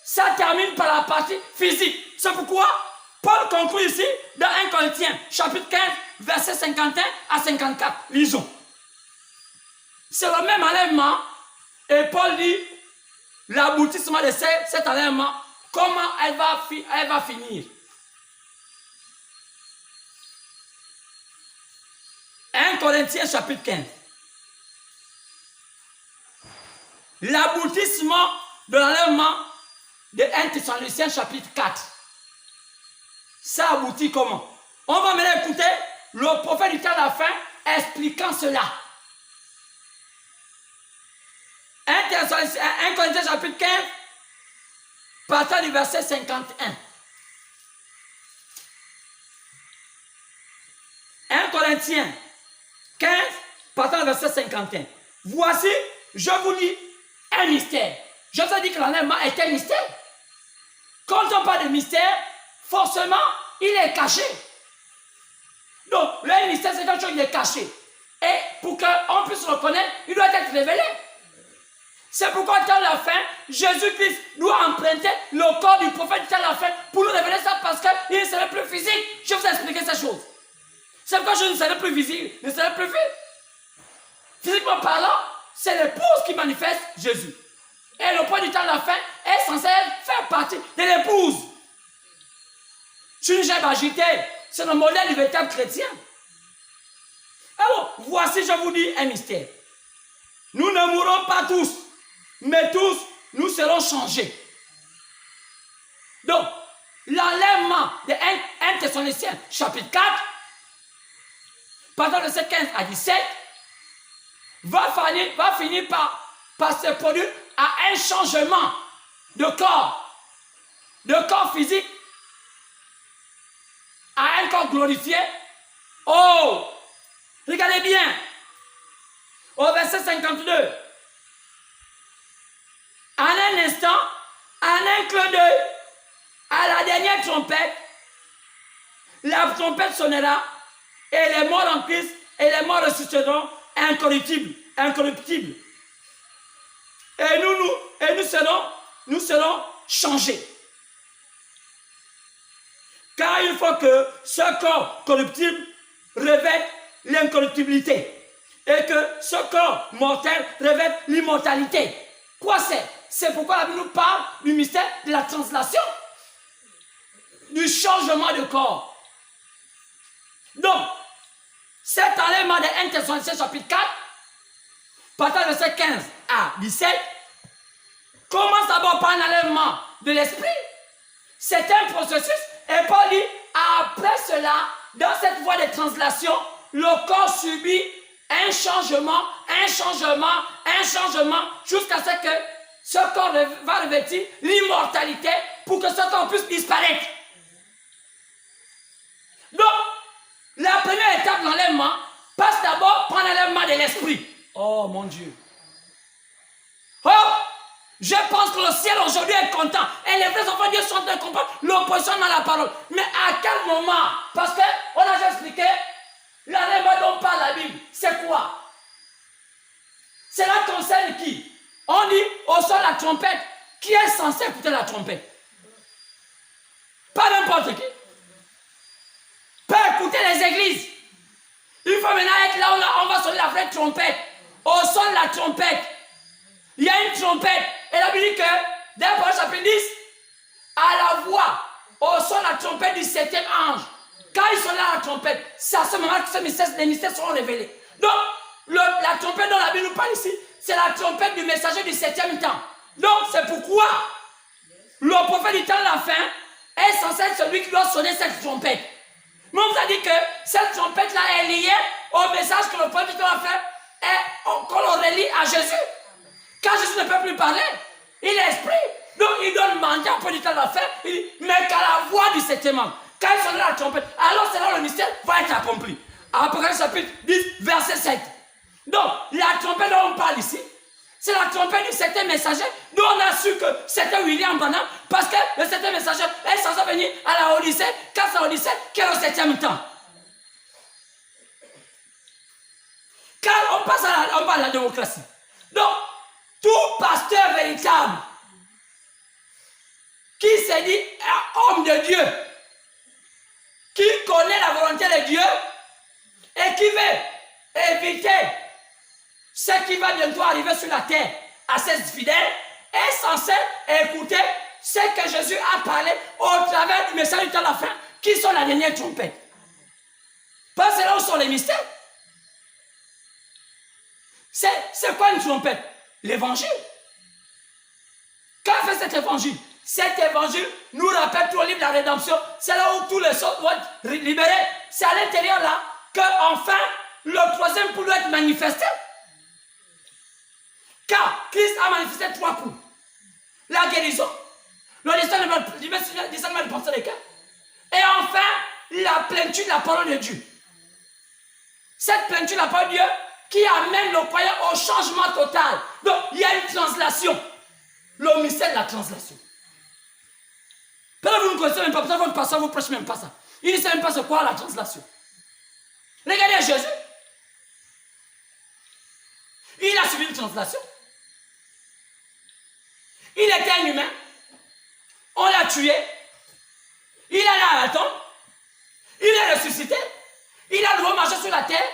ça termine par la partie physique. C'est pourquoi Paul conclut ici dans 1 Corinthiens, chapitre 15, verset 51 à 54. Lisons. C'est le même enlèvement et Paul dit l'aboutissement de cet enlèvement, comment elle va finir. 1 Corinthiens chapitre 15. L'aboutissement de l'enlèvement de 1 Thessaloniciens chapitre 4. Ça aboutit comment? On va maintenant écouter le prophète du temps de la fin expliquant cela. 1 Corinthiens chapitre 15, partant du verset 51. 1 Corinthiens 15, partant du verset 51. Voici, je vous lis un mystère. Je vous ai dit que l'enlèvement est un mystère. Quand on parle de mystère, forcément, il est caché. Donc, le mystère, c'est quelque chose qui est caché. Et pour qu'on puisse le connaître, il doit être révélé. C'est pourquoi, dans la fin, Jésus-Christ doit emprunter le corps du prophète dans la fin pour nous révéler ça parce qu'il ne serait plus physique. Je vais vous expliquer ces choses. C'est pourquoi je ne serai plus visible, ne serai plus fait. Physiquement parlant, c'est l'épouse qui manifeste Jésus. Et le point du temps de la fin est censé faire partie de l'épouse. C'est une gerbe agitée. C'est le modèle du véritable chrétien. Alors, voici, je vous dis un mystère. Nous ne mourrons pas tous, mais tous, nous serons changés. Donc, l'enlèvement de 1 Thessaloniciens, chapitre 4, pendant le verset 15 à 17, va finir par se produire à un changement de corps physique, à un corps glorifié. Oh, regardez bien, au verset 52, en un instant, en un clin d'œil, à la dernière trompette, la trompette sonnera et les morts en Christ et les morts ressusciteront incorruptibles. Et nous serons changés. Car il faut que ce corps corruptible revête l'incorruptibilité et que ce corps mortel revête l'immortalité. Quoi c'est? C'est pourquoi la Bible nous parle du mystère de la translation, du changement de corps. Donc, cet enlèvement de 1 Thessaloniciens chapitre 4, partant de verset 15 à 17, commence d'abord par un enlèvement de l'esprit. C'est un processus, et Paul dit, après cela, dans cette voie de translation, le corps subit un changement, jusqu'à ce que ce corps va revêtir l'immortalité pour que ce corps puisse disparaître. Donc, la première étape de l'enlèvement passe d'abord par l'enlèvement de l'esprit. Oh mon Dieu. Oh, je pense que le ciel aujourd'hui est content. Et les vrais enfants de Dieu sont en train de comprendre l'opposition dans la parole. Mais à quel moment? Parce qu'on a déjà expliqué, l'enlèvement dont parle la Bible, c'est quoi? Cela concerne qui? On dit au son de la trompette. Qui est censé écouter la trompette? Pas n'importe qui. Peut écouter les églises. Il faut maintenant être là où on va sonner la vraie trompette. Au son de la trompette. Il y a une trompette. Et la Bible dit que, dans le chapitre 10, à la voix, au son de la trompette du 7e ange, quand ils sont là à la trompette, c'est à ce moment que les mystères seront révélés. Donc, la trompette dont la Bible nous parle ici, c'est la trompette du messager du 7e temps. Donc, c'est pourquoi le prophète du temps de la fin est censé être celui qui doit sonner cette trompette. Mais on vous a dit que cette trompette-là est liée au message que le prophète du temps de la fin qu'on le relie à Jésus. Quand Jésus ne peut plus parler, il est esprit. Donc, il donne mandat au prophète du temps de la fin. Il dit, mais qu'à la voix du 7e ange, quand il sonnera la trompette, alors c'est là le mystère va être accompli. Apocalypse chapitre 10, verset 7. Donc, la trompette dont on parle ici, c'est la trompette du 7e messager, dont on a su que c'était William Branham, parce que le 7e messager est censé venir à la Odyssée, quand c'est l'Odyssée qui est au 7e temps. Car on passe on parle de la démocratie. Donc, tout pasteur véritable qui s'est dit homme de Dieu, qui connaît la volonté de Dieu et qui veut éviter ce qui va bientôt arriver sur la terre à ses fidèles, est censé écouter ce que Jésus a parlé au travers du message du temps de la fin, qui sont la dernière trompette. Parce que là où sont les mystères. C'est quoi une trompette? L'évangile. Qu'a fait cet évangile? Cet évangile nous rappelle tout le livre de la rédemption. C'est là où tous les autres vont être libérés. C'est à l'intérieur là qu'enfin le troisième coup doit être manifesté. Car Christ a manifesté 3 coups. La guérison, le discernement de pensée des cœurs, et enfin la plénitude de la parole de Dieu. Cette plénitude de la parole de Dieu qui amène le croyant au changement total. Donc il y a une translation. Le mystère de la translation. Peut-être vous ne connaissez même pas, peut-être votre pasteur ne vous prêche même pas ça. Il ne sait même pas ce qu'est la translation. Regardez Jésus. Il a subi une translation. Il était un humain. On l'a tué. Il est allé à la tombe. Il est ressuscité. Il a de nouveau marché sur la terre.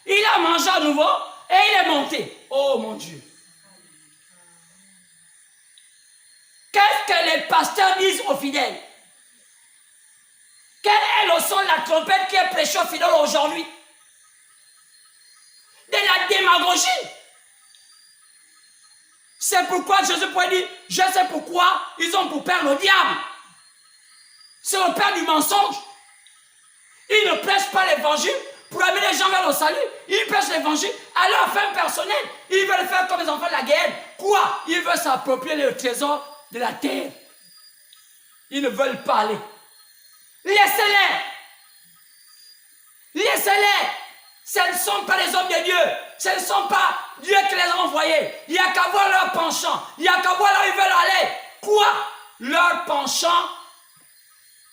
Il a mangé à nouveau. Et il est monté. Oh mon Dieu. Qu'est-ce que les pasteurs disent aux fidèles? Quel est le son de la trompette qui est prêché aux fidèles aujourd'hui? De la démagogie. C'est pourquoi Jésus pourrait dire, je sais pourquoi ils ont pour père le diable. C'est le père du mensonge. Ils ne prêchent pas l'évangile pour amener les gens vers le salut. Ils prêchent l'évangile à leur fin personnelle. Ils veulent faire comme les enfants de la guerre. Quoi? Ils veulent s'approprier le trésor de la terre. Ils ne veulent pas aller. Laissez-les. Laissez-les. Ce ne sont pas les hommes de Dieu. Ce ne sont pas Dieu qui les a envoyés. Il n'y a qu'à voir leur penchant. Il n'y a qu'à voir là où ils veulent aller. Quoi? Leur penchant,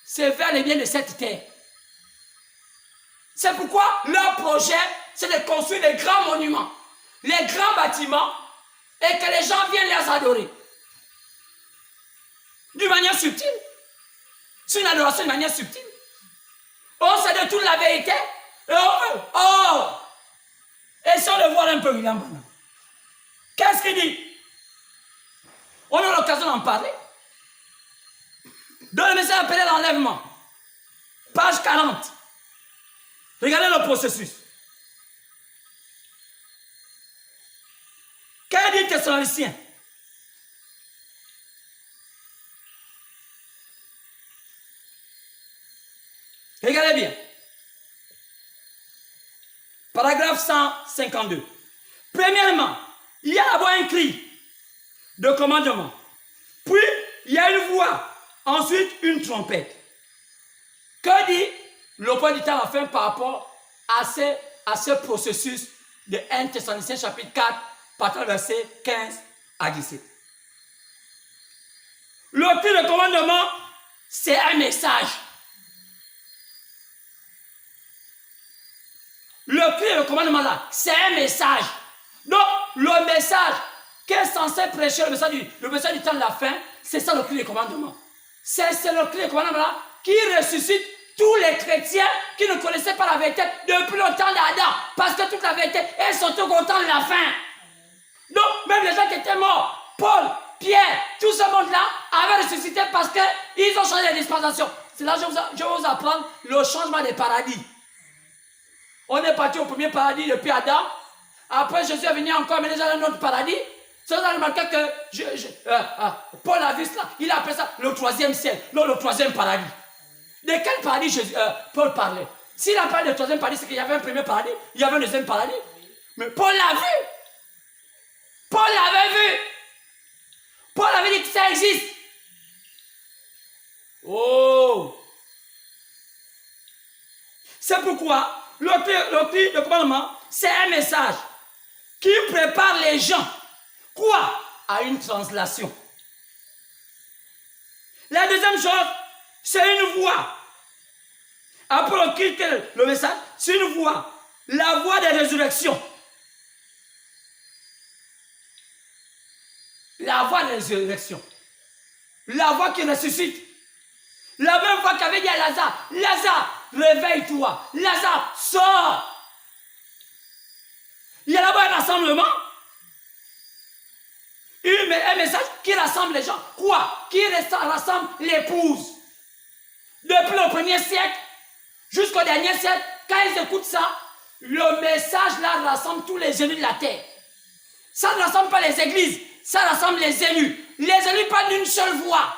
c'est vers les biens de cette terre. C'est pourquoi leur projet, c'est de construire des grands monuments, les grands bâtiments, et que les gens viennent les adorer. D'une manière subtile. C'est une adoration d'une manière subtile. On se détourne la vérité. Et et si on le voit un peu, William, qu'est-ce qu'il dit? On a l'occasion d'en parler. Dans le message appelé l'enlèvement, page 40. Regardez le processus. Qu'est-ce dit Thessaloniciens? Regardez bien. Paragraphe 152. Premièrement, il y a d'abord un cri de commandement. Puis, il y a une voix. Ensuite, une trompette. Que dit le point du temps à la fin par rapport à ce processus de 1 Thessaloniciens chapitre 4, partant verset 15 à 17. Le cri de commandement, c'est un message. Le cri de commandement là, c'est un message. Donc, le message qu'est censé prêcher, le message du temps de la fin, c'est ça le cri de commandement. C'est le cri de commandement là qui ressuscite tous les chrétiens qui ne connaissaient pas la vérité depuis le temps d'Adam. Parce que toute la vérité est sortie au temps de la fin. Donc, même les gens qui étaient morts, Paul, Pierre, tout ce monde-là avait ressuscité parce qu'ils ont changé les dispensations. C'est là que je vais vous apprendre le changement des paradis. On est parti au premier paradis depuis Adam. Après, Jésus est venu encore amener dans un autre paradis. C'est dans le marqué que Paul a vu cela. Il a appelé ça le troisième ciel, non le troisième paradis. De quel paradis Paul parlait? S'il a parlé de troisième paradis, c'est qu'il y avait un premier paradis, il y avait un deuxième paradis. Mais Paul l'a vu. Paul l'avait vu. Paul avait dit que ça existe. Oh! C'est pourquoi le cri de commandement, c'est un message qui prépare les gens. Quoi? À une translation. La deuxième chose, c'est une voix. Après le cri, le message, c'est une voix. La voix de résurrection. La voix de résurrection. La voix qui ressuscite. La même voix qu'avait dit à Lazare, Lazare, réveille-toi. Lazare, sors. Il y a là-bas un rassemblement. Un message qui rassemble les gens. Quoi? Qui rassemble l'épouse. Depuis le premier siècle jusqu'au dernier siècle, quand ils écoutent ça, le message là rassemble tous les élus de la terre. Ça ne rassemble pas les églises, ça rassemble les élus. Les élus parlent d'une seule voix.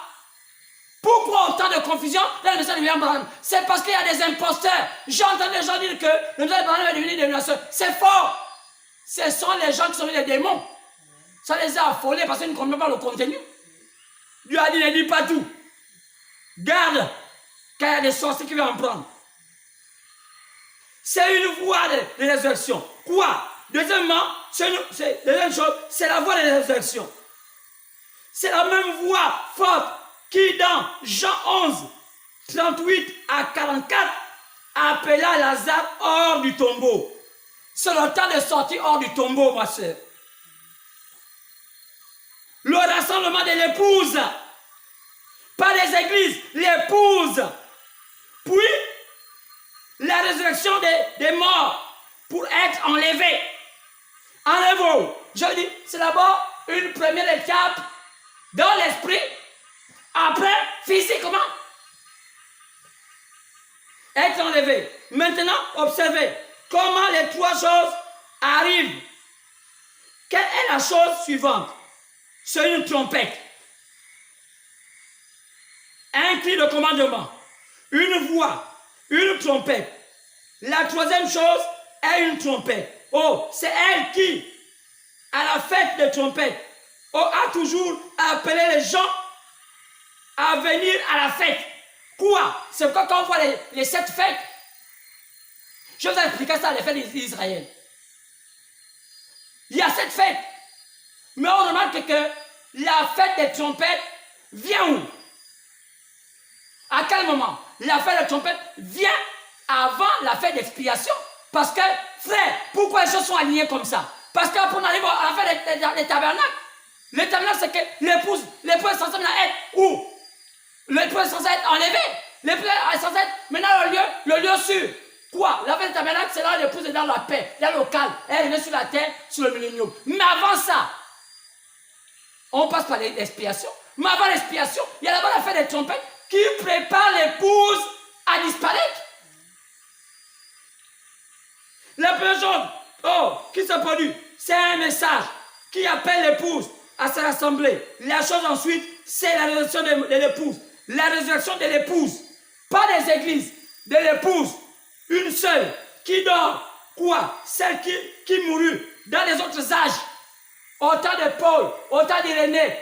Pourquoi autant de confusion dans le message de William Branham? C'est parce qu'il y a des imposteurs. J'entends les gens dire que le message de Branham est devenu une dénomination. C'est faux. Ce sont les gens qui sont des démons. Ça les a affolés parce qu'ils ne comprennent pas le contenu. Dieu a dit, ne dis pas tout. Garde, quand il y a des sorciers qui vont en prendre. C'est une voie de résurrection. Quoi? Deuxièmement, deuxième chose, c'est la voie de résurrection. C'est la même voix forte qui, dans Jean 11, 38 à 44, appela Lazare hors du tombeau. C'est le temps de sortir hors du tombeau, ma soeur. Le rassemblement de l'épouse, pas les églises, l'épouse. Puis, la résurrection des morts pour être enlevés. Enlevez-vous. Je dis, c'est d'abord une première étape dans l'esprit, après, physiquement. Être enlevé. Maintenant, observez comment les trois choses arrivent. Quelle est la chose suivante? c'est une trompette. Un cri de commandement, une voix, une trompette. La troisième chose est une trompette. Oh, c'est elle qui, à la fête des trompettes, a toujours appelé les gens à venir à la fête. Quoi? C'est pourquoi quand on voit les 7 fêtes, je vais vous expliquer ça, les fêtes d'Israël. Il y a 7 fêtes. Mais on remarque que la fête des trompettes vient où? À quel moment? La fête des trompettes vient avant la fête d'expiation. Parce que, frère, pourquoi les choses sont alignées comme ça? Parce qu'après on arrive à la fête des tabernacles. Le tabernacle, c'est que l'épouse est censée être où? L'épouse est censée être enlevée. L'épouse est censée être maintenant le lieu sûr. Quoi? La fête des tabernacles, c'est là où l'épouse est dans la paix, dans le calme. Elle est sur la terre, sur le millénium. Mais avant ça, on passe par l'expiation. Mais avant l'expiation, il y a d'abord la fête des trompettes qui prépare l'épouse à disparaître. La première chose, qui se produit, c'est un message qui appelle l'épouse à se rassembler. La chose ensuite, c'est la résurrection de l'épouse. La résurrection de l'épouse, pas des églises, de l'épouse, une seule, qui dort, quoi? Celle qui mourut dans les autres âges, au temps de Paul, au temps d'Irénée,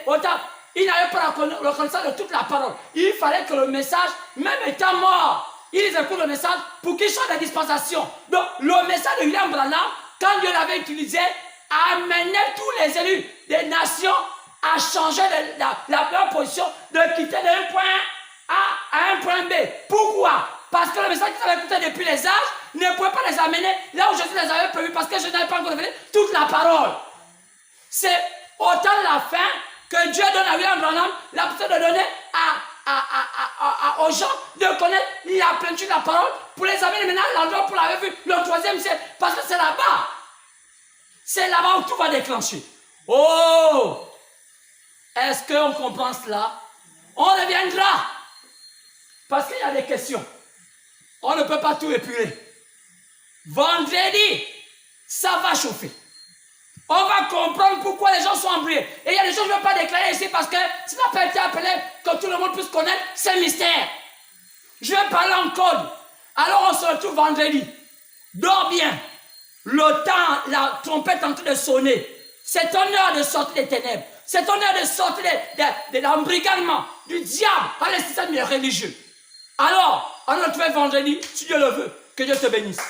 il n'avait pas la connaissance de toute la parole. Il fallait que le message, même étant mort, ils écoutent le message pour qu'ils change de dispensation. Donc, le message de William Branham, quand Dieu l'avait utilisé, amenait tous les élus des nations à changer leur position, de quitter d'un point A à un point B. Pourquoi? Parce que le message qu'ils avaient écouté depuis les âges ne pouvait pas les amener là où Jésus les avait prévus, parce que je n'avais pas encore révélé toute la parole. C'est au temps de la fin que Dieu donne à William Branham la possibilité de donner aux gens de connaître la plénitude de la parole pour les amener maintenant à l'endroit pour l'avoir vu le 3e siècle. Parce que c'est là-bas. C'est là-bas où tout va déclencher. Oh! Est-ce qu'on comprend cela? On reviendra. Parce qu'il y a des questions. On ne peut pas tout épurer. Vendredi, ça va chauffer. On va comprendre pourquoi les gens sont embrouillés. Et il y a des choses que je ne vais pas déclarer ici parce que ça n'a pas été appelé que tout le monde puisse connaître. C'est un mystère. Je vais parler en code. Alors on se retrouve vendredi. Dors bien. Le temps, la trompette est en train de sonner. C'est ton heure de sortir des ténèbres. C'est ton heure de sortir de l'embrigadement du diable par les systèmes religieux. Alors, on se retrouve vendredi, si Dieu le veut. Que Dieu te bénisse.